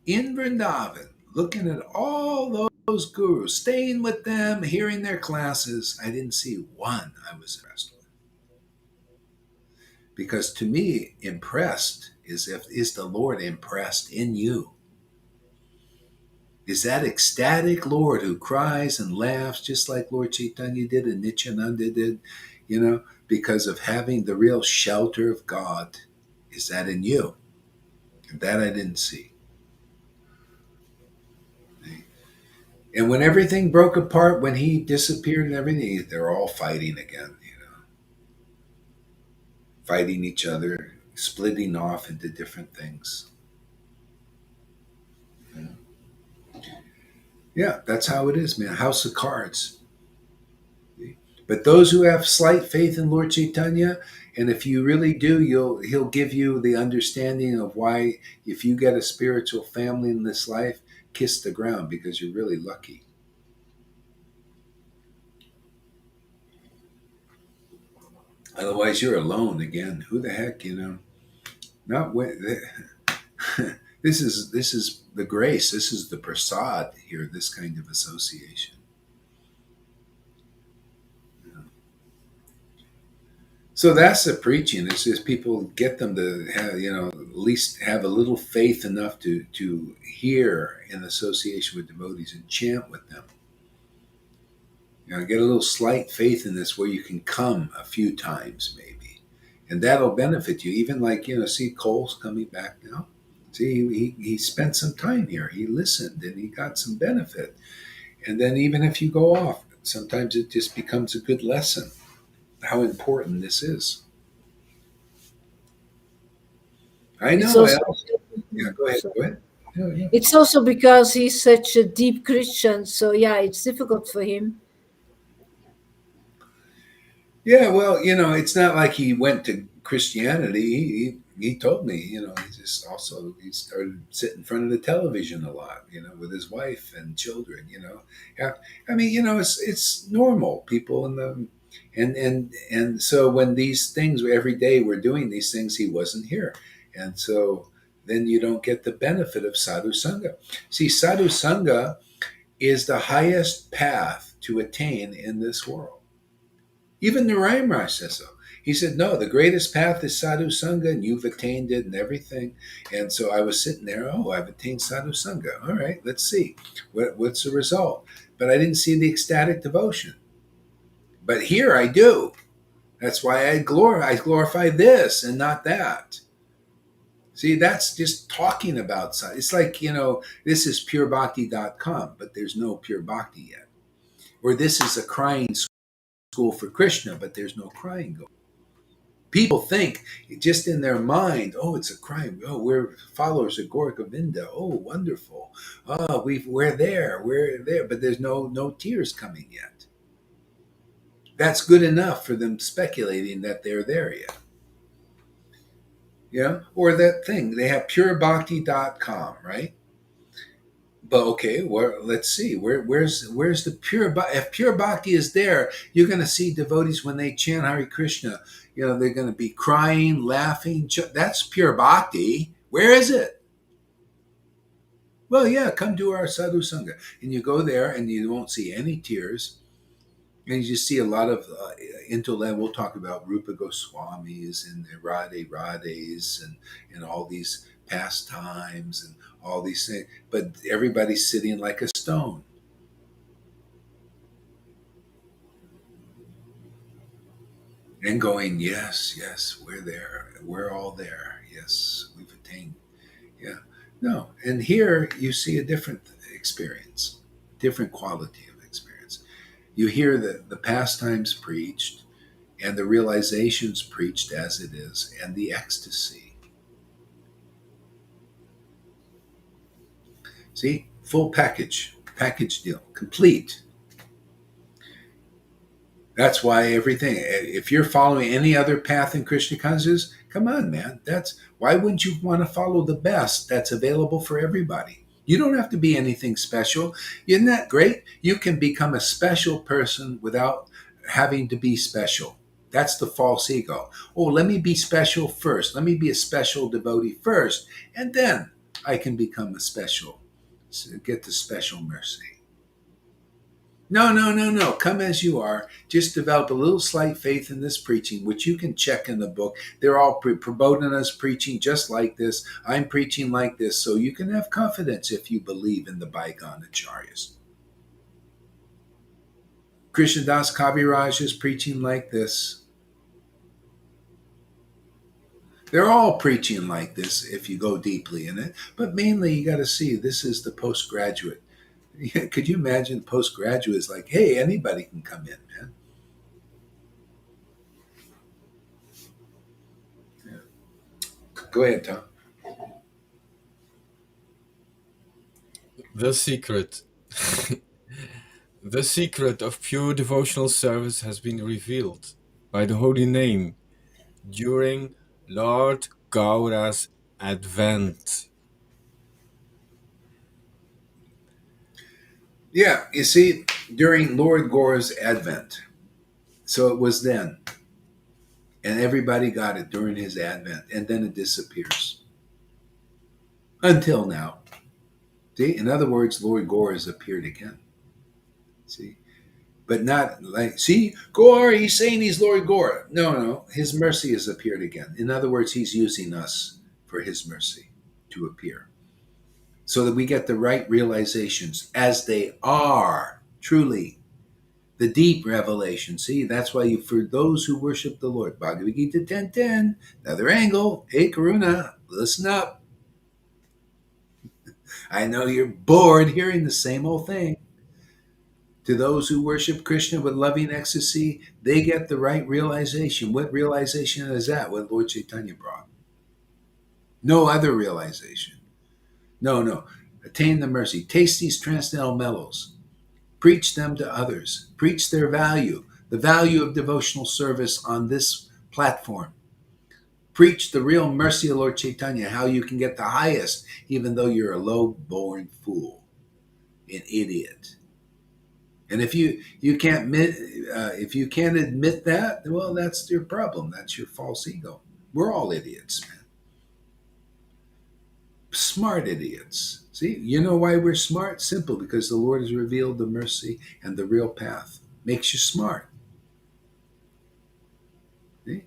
in Vrindavan looking at all those gurus, staying with them, hearing their classes. I didn't see one I was impressed with. Because to me, impressed is the Lord impressed in you? Is that ecstatic Lord who cries and laughs just like Lord Caitanya did and Nityananda did, because of having the real shelter of God? Is that in you? And that I didn't see. And when everything broke apart, when he disappeared and everything, they're all fighting again, fighting each other, splitting off into different things. Yeah, that's how it is, man. House of cards. But those who have slight faith in Lord Chaitanya, and if you really do, he'll give you the understanding of why, if you get a spiritual family in this life, kiss the ground because you're really lucky. Otherwise, you're alone again. Who the heck, Not when. This is the grace. This is the prasad here. This kind of association. So that's the preaching. It's just people get them to have, at least have a little faith enough to hear in association with devotees and chant with them. Get a little slight faith in this where you can come a few times maybe, and that'll benefit you. Even like see Cole's coming back now. See, he spent some time here. He listened and he got some benefit. And then even if you go off, sometimes it just becomes a good lesson how important this is. I It's know. also Yeah, go ahead. Go ahead. Yeah. it's also because he's such a deep Christian, so yeah, it's difficult for him. Yeah, well, it's not like he went to Christianity. He told me, he started sitting in front of the television a lot, with his wife and children. Yeah, I mean, it's normal. People in the and so when these things every day we're doing these things, he wasn't here, and so then you don't get the benefit of sadhu sangha. See, sadhu sangha is the highest path to attain in this world. Even Narayan Raj says so. He said, no, the greatest path is sadhu sangha, and you've attained it and everything. And so I was sitting there, I've attained sadhu sangha. All right, let's see. What's the result? But I didn't see the ecstatic devotion. But here I do. That's why I glorify this and not that. See, that's just talking about sadhu. It's like, this is purebhakti.com, but there's no pure bhakti yet. Or this is a crying school for Krishna, but there's no crying going. People think just in their mind, it's a crime. We're followers of Gaura Govinda. Wonderful. We're there, but there's no tears coming yet. That's good enough for them speculating that they're there yet. Yeah, or that thing they have purebhakti.com, right? But okay, let's see. Where's the pure? If pure bhakti is there, you're going to see devotees when they chant Hare Krishna. They're going to be crying, laughing. That's pure bhakti. Where is it? Well, yeah, come to our sadhu sangha, and you go there, and you won't see any tears, and you just see a lot of intellect. We'll talk about Rupa Goswamis and the Radhes and all these pastimes and all these things, but everybody's sitting like a stone. And going, yes, we're there. We're all there. Yes, we've attained. Yeah. No. And here you see a different experience, different quality of experience. You hear the pastimes preached and the realizations preached as it is and the ecstasy. See, full package deal, complete. That's why everything, if you're following any other path in Krishna consciousness, come on, man. Why wouldn't you want to follow the best that's available for everybody? You don't have to be anything special. Isn't that great? You can become a special person without having to be special. That's the false ego. Let me be special first. Let me be a special devotee first, and then I can become a special, get the special mercy. No. Come as you are. Just develop a little slight faith in this preaching, which you can check in the book. They're all promoting us preaching just like this. I'm preaching like this. So you can have confidence if you believe in the bygone acharyas. Krishnadas Kaviraj is preaching like this. They're all preaching like this if you go deeply in it. But mainly you got to see this is the postgraduate Yeah, could you imagine postgraduates like, hey, anybody can come in, man? Yeah. Go ahead, Tom. The secret. The secret of pure devotional service has been revealed by the holy name during Lord Gaura's advent. Yeah, you see, during Lord Gore's advent, so it was then, and everybody got it during his advent, and then it disappears until now. See, in other words, Lord Gore has appeared again. See, but not like, see, Gore, he's saying he's Lord Gore. No, no, his mercy has appeared again. In other words, he's using us for his mercy to appear so that we get the right realizations as they are truly the deep revelation. See, that's why you, for those who worship the Lord, Bhagavad Gita 10:10, another angle. Hey, Karuna, listen up. I know you're bored hearing the same old thing. To those who worship Krishna with loving ecstasy, they get the right realization. What realization is that? What Lord Caitanya brought. No other realization. No, no. Attain the mercy. Taste these transcendental mellows. Preach them to others. Preach their value, the value of devotional service on this platform. Preach the real mercy of Lord Chaitanya, how you can get the highest, even though you're a low-born fool, an idiot. And if you can't admit, if you can't admit that, well, that's your problem. That's your false ego. We're all idiots, man. Smart idiots. See, you know why we're smart? Simple, because the Lord has revealed the mercy and the real path. Makes you smart. See?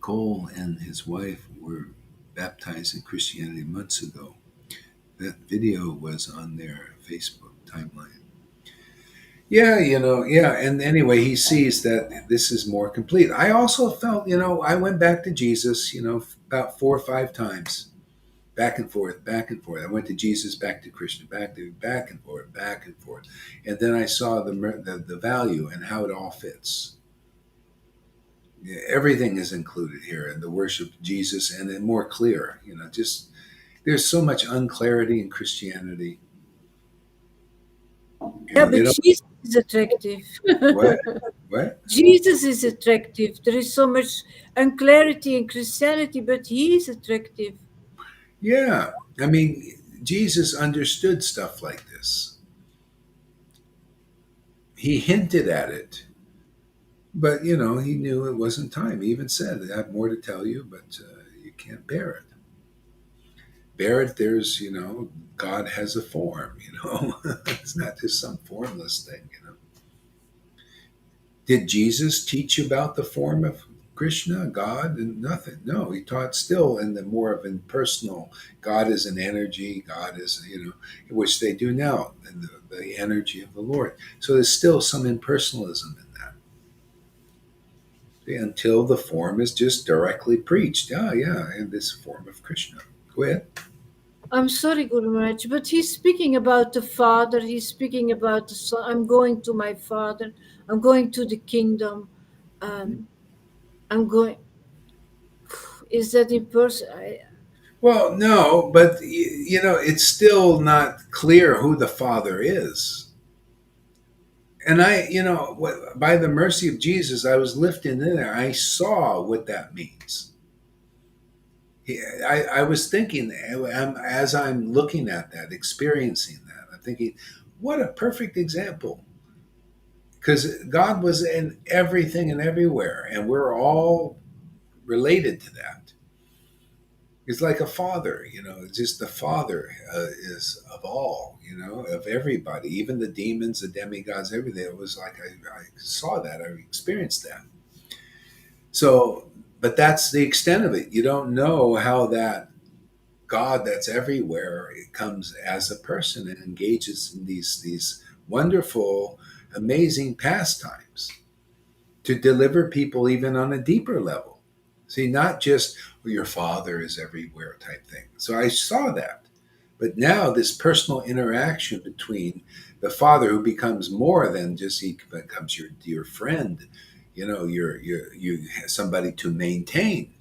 Cole and his wife were baptized in Christianity months ago. That video was on their Facebook timeline. Yeah, yeah. And anyway, he sees that this is more complete. I also felt, I went back to Jesus, about 4 or 5 times, back and forth, back and forth. I went to Jesus, back to Krishna, back and forth, back and forth. And then I saw the value and how it all fits. Yeah, everything is included here in the worship of Jesus, and then more clear. Just there's so much unclarity in Christianity. Yeah, but They don't. Jesus is attractive. What? What? Jesus is attractive. There is so much unclarity in Christianity, but he is attractive. Yeah. I mean, Jesus understood stuff like this. He hinted at it, but he knew it wasn't time. He even said, "I have more to tell you, but you can't bear it. Bear it." God has a form. It's not just some formless thing. Did Jesus teach about the form of Krishna, God, and nothing? No, he taught still in the more of impersonal. God is an energy. God is, which they do now, in the energy of the Lord. So there's still some impersonalism in that. See, until the form is just directly preached. Yeah, in this form of Krishna. Go ahead. I'm sorry, Guru Maharaj, but he's speaking about the Father. He's speaking about the Son. I'm going to my Father. I'm going to the kingdom. I'm going. Is that in person? Well, no, but it's still not clear who the Father is. And by the mercy of Jesus, I was lifted in there. I saw what that means. I was thinking, as I'm looking at that, experiencing that, I'm thinking, what a perfect example. Because God was in everything and everywhere, and we're all related to that. It's like a father, just the father is of all, of everybody, even the demons, the demigods, everything. It was like I saw that, I experienced that. So, but that's the extent of it. You don't know how that God that's everywhere it comes as a person and engages in these wonderful, amazing pastimes to deliver people even on a deeper level. See, not just your father is everywhere type thing. So I saw that. But now this personal interaction between the Father, who becomes more than just he becomes your dear friend, you somebody to maintain.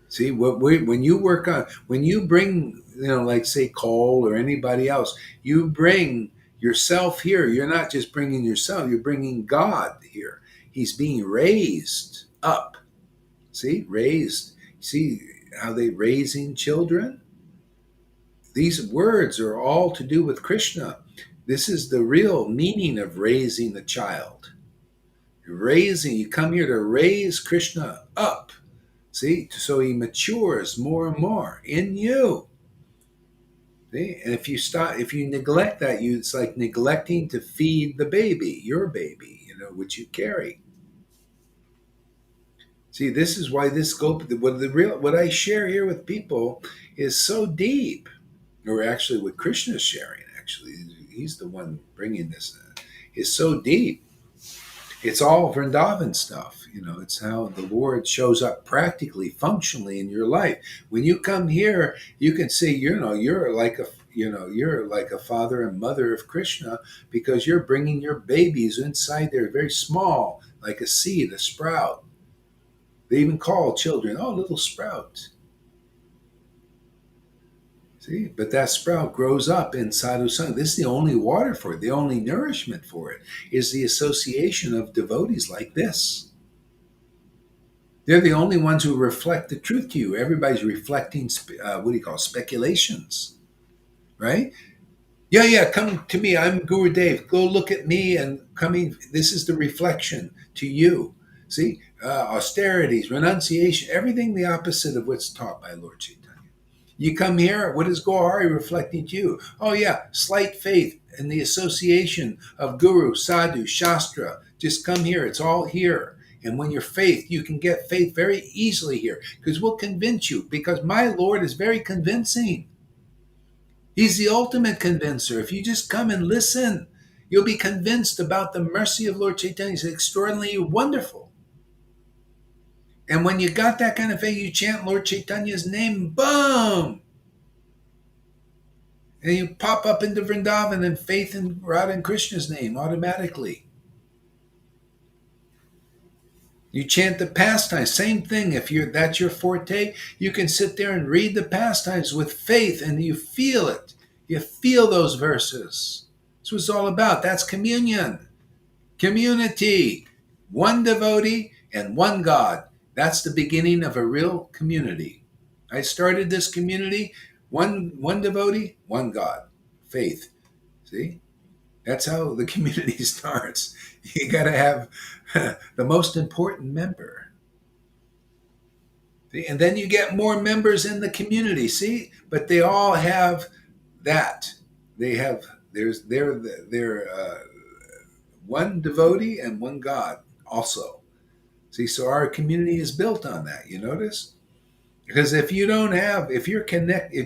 See, when you work on, when you bring, like say Cole or anybody else, you bring yourself here. You're not just bringing yourself, you're bringing God here. He's being raised up. See, raised. See how they raising children? These words are all to do with Krishna. This is the real meaning of raising a child. Raising, you come here to raise Krishna up. See, so he matures more and more in you. See? And if you neglect that, it's like neglecting to feed the baby, your baby, which you carry. See, this is why what I share here with people is so deep, or actually what Krishna is sharing. Actually, he's the one bringing this. Is so deep. It's all Vrindavan stuff. It's how the Lord shows up practically, functionally in your life. When you come here, you can see, you're like a father and mother of Krishna, because you're bringing your babies inside there, very small, like a seed, a sprout. They even call children, oh, little sprout. See, but that sprout grows up in sadhu sangha. This is the only water for it, the only nourishment for it, is the association of devotees like this. They're the only ones who reflect the truth to you. Everybody's reflecting, speculations, right? Yeah, come to me. I'm Guru Dev. Go look at me and coming. This is the reflection to you. See, austerities, renunciation, everything the opposite of what's taught by Lord Caitanya. You come here, what is Gohari reflecting to you? Oh yeah, slight faith and the association of Guru, Sadhu, Shastra. Just come here, it's all here. And when you're faith, you can get faith very easily here, because we'll convince you, because my Lord is very convincing. He's the ultimate convincer. If you just come and listen, you'll be convinced about the mercy of Lord Caitanya. It's extraordinarily wonderful. And when you got that kind of faith, you chant Lord Caitanya's name, boom! And you pop up into Vrindavan and faith in Radha and Krishna's name automatically. You chant the pastimes, same thing. If that's your forte, you can sit there and read the pastimes with faith, and you feel it. You feel those verses. That's what it's all about. That's communion. Community. One devotee and one God. That's the beginning of a real community. I started this community, one devotee, one God. Faith. See? That's how the community starts. You got to have the most important member. See? And then you get more members in the community. See? But they all have that. They're one devotee and one God also. See, so our community is built on that. You notice? Because if you're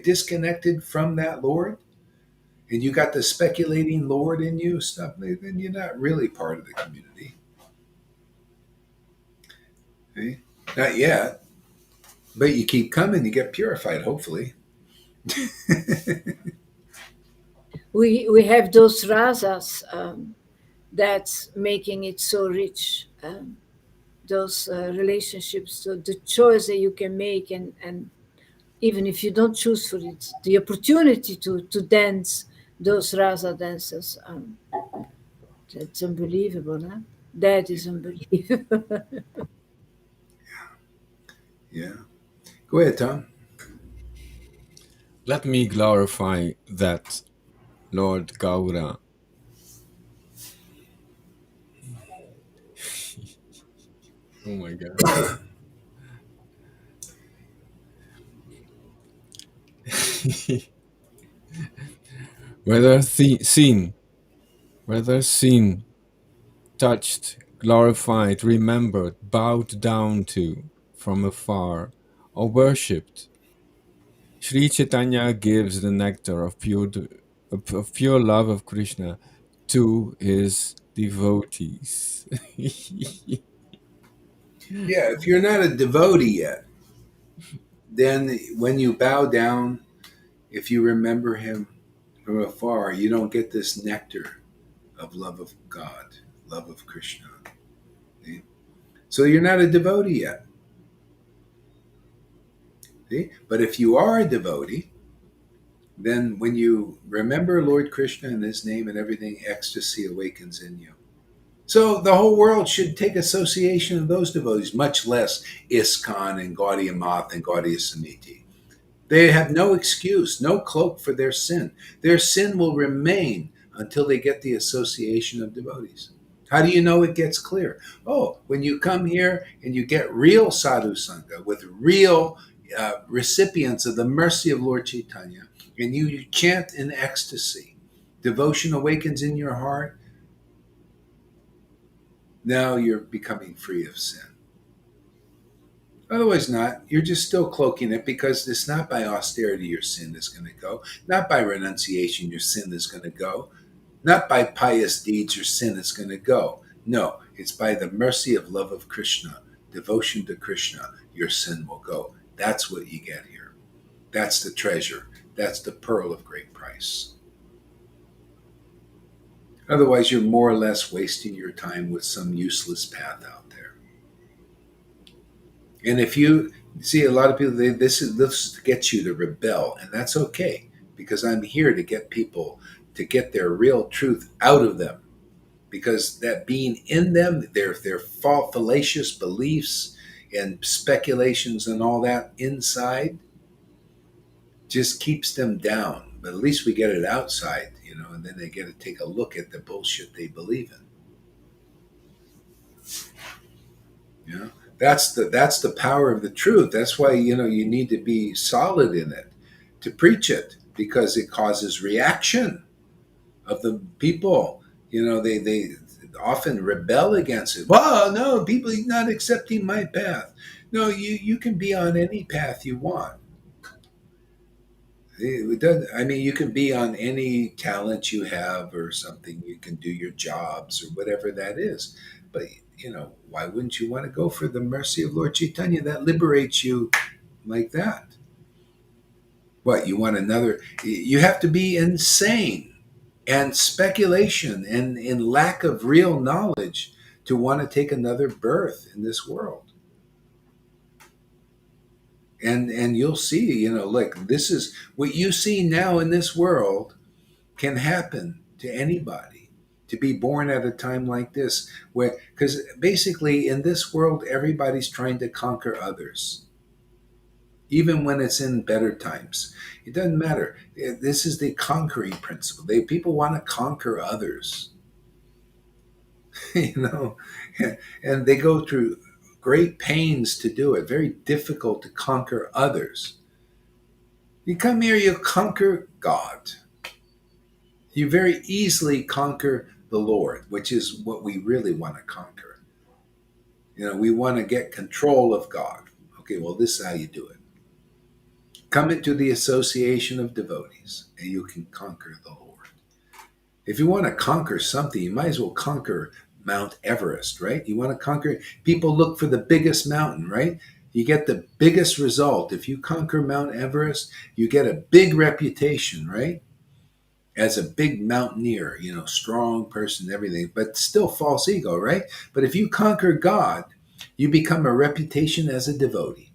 disconnected from that Lord, and you got the speculating Lord in you stuff, then you're not really part of the community. Okay? Not yet. But you keep coming, you get purified, hopefully. We have those rasas that's making it so rich. Those relationships, so the choice that you can make, and even if you don't choose for it, the opportunity to dance those rasa dances, that's unbelievable, huh? That is unbelievable. Yeah. Go ahead, Tom. Let me glorify that, Lord Gaura. Oh my God. Whether seen, touched, glorified, remembered, bowed down to from afar, or worshipped, Sri Chaitanya gives the nectar of pure love of Krishna to his devotees. Yeah, if you're not a devotee yet, then when you bow down, if you remember him from afar, you don't get this nectar of love of God, love of Krishna. See? So you're not a devotee yet. See? But if you are a devotee, then when you remember Lord Krishna and his name and everything, ecstasy awakens in you. So the whole world should take association of those devotees, much less ISKCON and Gaudiya Math and Gaudiya Samiti. They have no excuse, no cloak for their sin. Their sin will remain until they get the association of devotees. How do you know it gets clear? Oh, when you come here and you get real sadhu sangha with real recipients of the mercy of Lord Caitanya, and you chant in ecstasy, devotion awakens in your heart. Now you're becoming free of sin. Otherwise, not. You're just still cloaking it because it's not by austerity your sin is going to go, not by renunciation your sin is going to go, not by pious deeds your sin is going to go. No, it's by the mercy of love of Krishna, devotion to Krishna, your sin will go. That's what you get here. That's the treasure. That's the pearl of great price. Otherwise, you're more or less wasting your time with some useless path out there. And if you see a lot of people, this gets you to rebel, and that's okay because I'm here to get people to get their real truth out of them, because that being in them, their fallacious beliefs and speculations and all that inside, just keeps them down. But at least we get it outside, and then they get to take a look at the bullshit they believe in. That's the power of the truth. That's why you need to be solid in it to preach it, because it causes reaction of the people. They often rebel against it. Well, no, people are not accepting my path. No, you can be on any path you want. It doesn't, I mean, you can be on any talent you have or something. You can do your jobs or whatever that is. But, why wouldn't you want to go for the mercy of Lord Caitanya? That liberates you like that. What, you want another? You have to be insane and speculation and in lack of real knowledge to want to take another birth in this world. And you'll see, like, this is what you see now in this world can happen to anybody, to be born at a time like this, where, because basically in this world everybody's trying to conquer others, even when it's in better times. It doesn't matter. This is the conquering principle. People want to conquer others. And they go through great pains to do it. Very difficult to conquer others. You come here, you conquer God. You very easily conquer the Lord, which is what we really want to conquer. We want to get control of God. Okay, well, this is how you do it. Come into the association of devotees, and you can conquer the Lord. If you want to conquer something, you might as well conquer Mount Everest, right? You want to conquer, people look for the biggest mountain, right? You get the biggest result. If you conquer Mount Everest, you get a big reputation, right? As a big mountaineer, strong person, everything, but still false ego, right? But if you conquer God, you become a reputation as a devotee,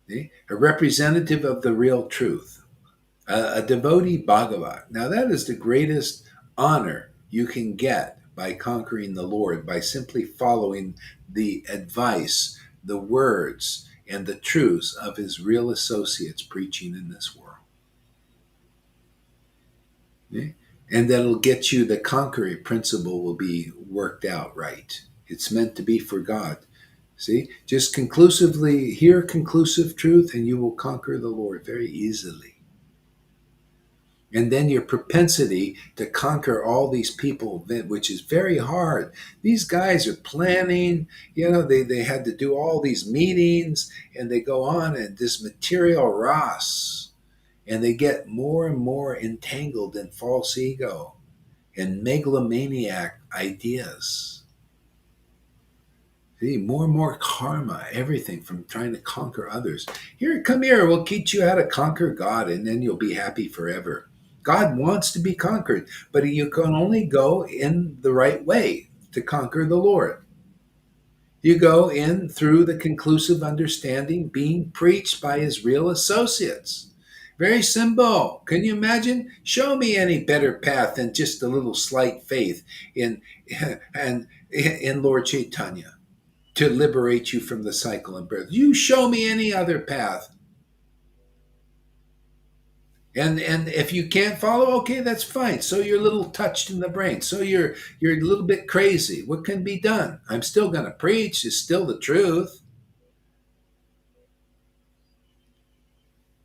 okay? A representative of the real truth, a devotee Bhagavat. Now that is the greatest honor you can get by conquering the Lord, by simply following the advice, the words, and the truths of his real associates preaching in this world. Okay? And that'll get you, the conquering principle will be worked out right. It's meant to be for God. See, just conclusively hear conclusive truth and you will conquer the Lord very easily. And then your propensity to conquer all these people, which is very hard. These guys are planning, they had to do all these meetings, and they go on and this material ras, and they get more and more entangled in false ego and megalomaniac ideas. More and more karma, everything from trying to conquer others. Here, come here, we'll teach you how to conquer God, and then you'll be happy forever. God wants to be conquered, but you can only go in the right way to conquer the Lord. You go in through the conclusive understanding being preached by his real associates. Very simple. Can you imagine? Show me any better path than just a little slight faith in and in Lord Caitanya to liberate you from the cycle of birth. You show me any other path. And if you can't follow, okay, that's fine. So you're a little touched in the brain. So you're a little bit crazy. What can be done? I'm still going to preach. It's still the truth.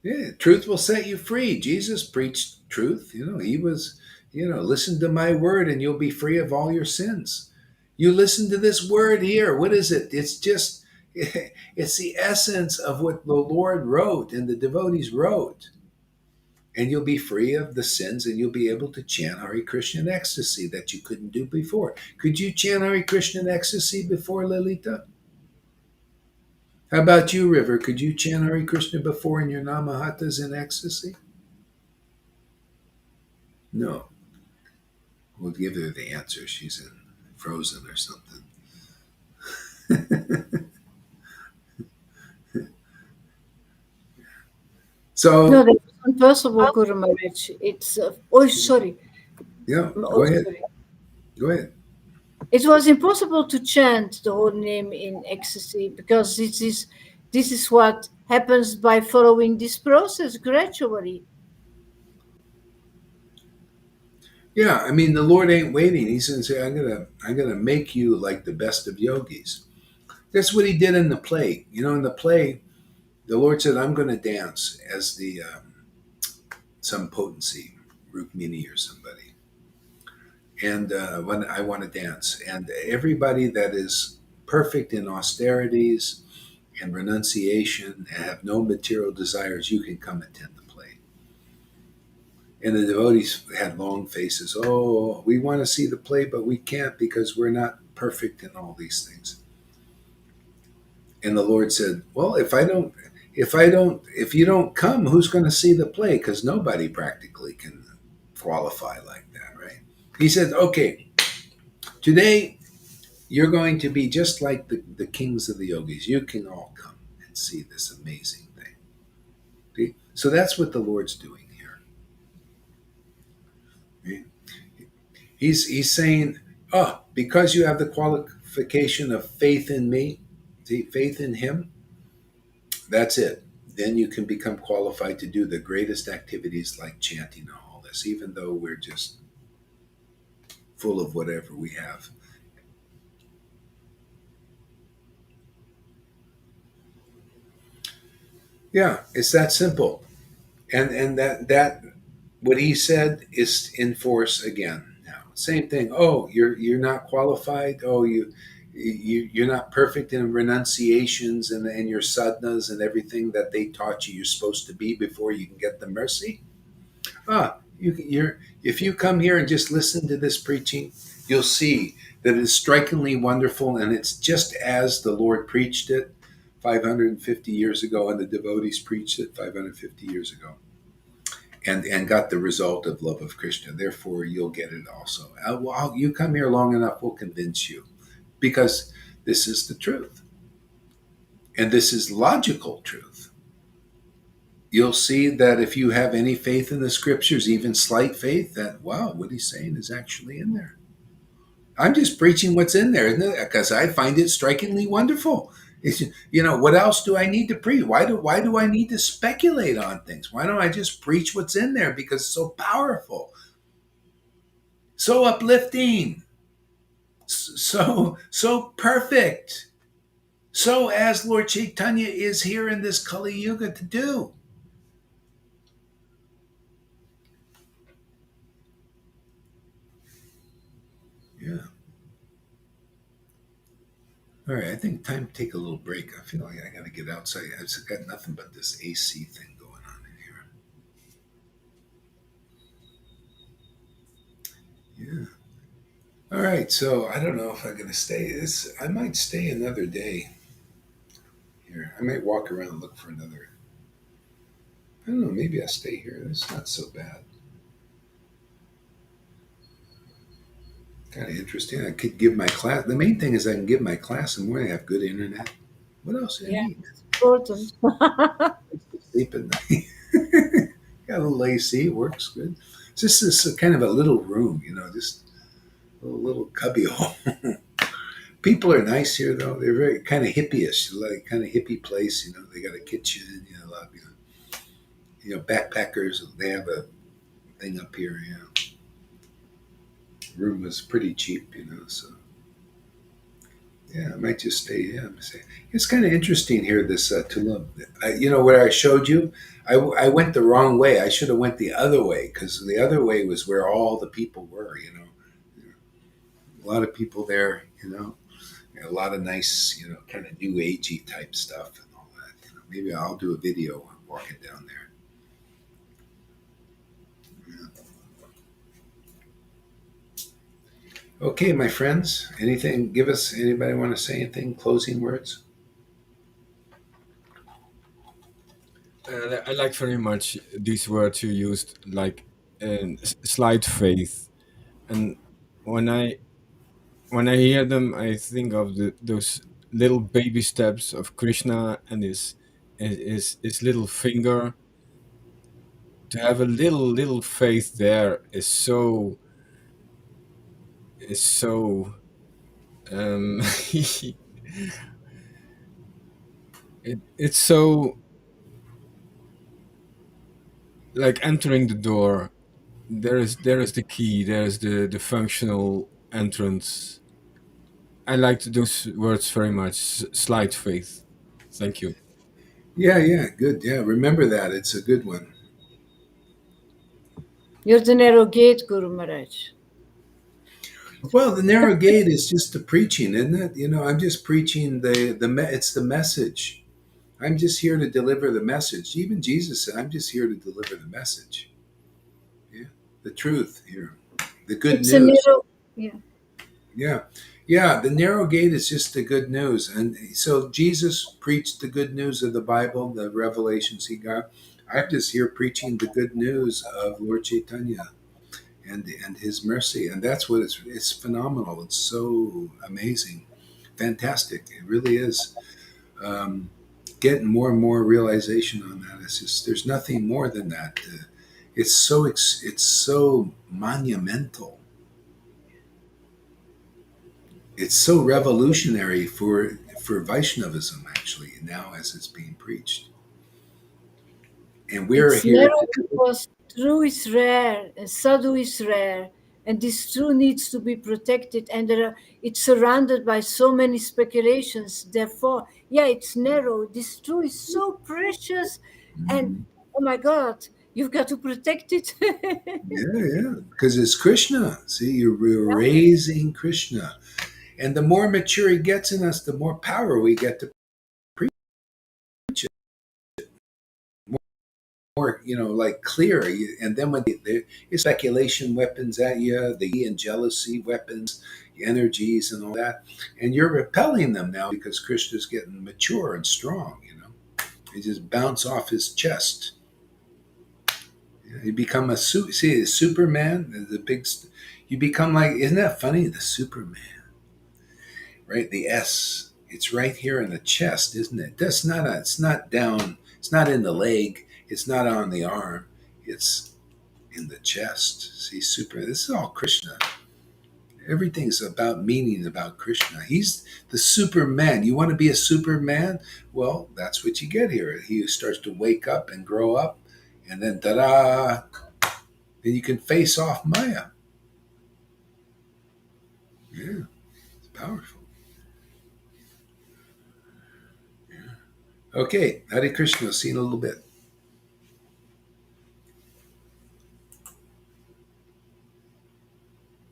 Yeah, truth will set you free. Jesus preached truth. He was, listen to my word and you'll be free of all your sins. You listen to this word here. What is it? It's just, it's the essence of what the Lord wrote and the devotees wrote. And you'll be free of the sins and you'll be able to chant Hare Krishna in ecstasy that you couldn't do before. Could you chant Hare Krishna in ecstasy before, Lilita? How about you, River? Could you chant Hare Krishna before in your Namahatas in ecstasy? No. We'll give her the answer. She's in Frozen or something. So No, that's impossible, Guru Maharaj. It's sorry. yeah, Oh, go ahead. sorry. Go ahead. It was impossible to chant the whole name in ecstasy because this is what happens by following this process gradually. Yeah, I mean the Lord ain't waiting. He's going to say, I'm gonna make you like the best of yogis. That's what he did in the play. In the play, the Lord said, I'm going to dance as the some potency, Rukmini or somebody. And when I want to dance, and everybody that is perfect in austerities and renunciation and have no material desires, you can come attend the play. And the devotees had long faces. Oh, we want to see the play, but we can't because we're not perfect in all these things. And the Lord said, well, if you don't come, who's going to see the play? Because nobody practically can qualify like that, right? He said, okay, today you're going to be just like the kings of the yogis. You can all come and see this amazing thing. Okay? So that's what the Lord's doing here. Okay? He's saying, because you have the qualification of faith in me, see, faith in him, that's it. Then you can become qualified to do the greatest activities like chanting and all this, even though we're just full of whatever we have. Yeah, it's that simple. And that what he said is in force again now. Same thing. Oh, you're not qualified. Oh, you're not perfect in renunciations and your sadhanas and everything that they taught you you're supposed to be before you can get the mercy. If you come here and just listen to this preaching, you'll see that it's strikingly wonderful, and it's just as the Lord preached it 550 years ago, and the devotees preached it 550 years ago, and got the result of love of Krishna. Therefore, you'll get it also. You come here long enough, we'll convince you, because this is the truth, and this is logical truth. You'll see that if you have any faith in the scriptures, even slight faith, that, wow, what he's saying is actually in there. I'm just preaching what's in there, isn't it? Because I find it strikingly wonderful. What else do I need to preach? Why do I need to speculate on things? Why don't I just preach what's in there? Because it's so powerful, so uplifting, so perfect, so as Lord Caitanya is here in this Kali Yuga to do. Yeah. All right, I think time to take a little break. I feel like I got to get outside. I've got nothing but this AC thing going on in here. Yeah. All right, so I don't know if I'm going to stay. This I might stay another day here. I might walk around and look for another. I don't know. Maybe I'll stay here. It's not so bad. Kind of interesting. I could give my class. The main thing is I can give my class in the morning. I have good internet. What else do I Yeah, need? it's important. Sleep at night. Got a little AC. It works good. It's just this kind of a little room, just a little cubby hole. People are nice here, though. They're very kind of hippie-ish, like kind of hippie place. They got a kitchen. A lot of backpackers. They have a thing up here. Room was pretty cheap. So yeah, I might just stay. Yeah, it's kind of interesting here. This Tulum. Where I showed you, I went the wrong way. I should have went the other way because the other way was where all the people were. A lot of people there. A lot of nice, kind of new agey type stuff and all that. Maybe I'll do a video walking down there. Okay, my friends. Anything? Anybody want to say anything? Closing words? I like very much these words you used, like slight faith, and when I hear them, I think of those little baby steps of Krishna and his little finger. To have a little faith there is so it's so like entering the door. There is the key. There's the functional entrance. I liked those words very much. Slight faith. Thank you. Yeah, yeah, good. Yeah, remember that. It's a good one. You're the narrow gate, Guru Maharaj. Well, the narrow gate is just the preaching, isn't it? I'm just preaching it's the message. I'm just here to deliver the message. Even Jesus said, "I'm just here to deliver the message." Yeah, the truth here, the good It's a news. narrow, yeah. Yeah, yeah. The narrow gate is just the good news, and so Jesus preached the good news of the Bible, the revelations he got. I'm just here preaching the good news of Lord Caitanya and his mercy, and that's what it's phenomenal. It's so amazing, fantastic. It really is. Um, Getting more and more realization on that. It's just there's nothing more than that. It's so monumental. It's so revolutionary for Vaishnavism actually now as it's being preached, and we're It's here narrow to. because true is rare and sadhu is rare, and this true needs to be protected. And it's surrounded by so many speculations. Therefore, yeah, it's narrow. This true is so precious, and Mhm. oh my God, you've got to protect it. Yeah, yeah, because it's Krishna. See, you're raising Krishna, and the more mature he gets in us, the more power we get to preach it. More, like clear. And then when the speculation weapons at you, the and jealousy weapons, the energies, and all that, and you're repelling them now because Krishna's getting mature and strong. He just bounce off his chest. You become see the Superman, the big. You become like, isn't that funny? The Superman, right? The S. It's right here in the chest, isn't it? That's not it's not down. It's not in the leg. It's not on the arm. It's in the chest. See, this is all Krishna. Everything's about meaning about Krishna. He's the Superman. You want to be a Superman? Well, that's what you get here. He starts to wake up and grow up, and then ta-da! Then you can face off Maya. Yeah, it's powerful. Okay, Hare Krishna. See you in a little bit.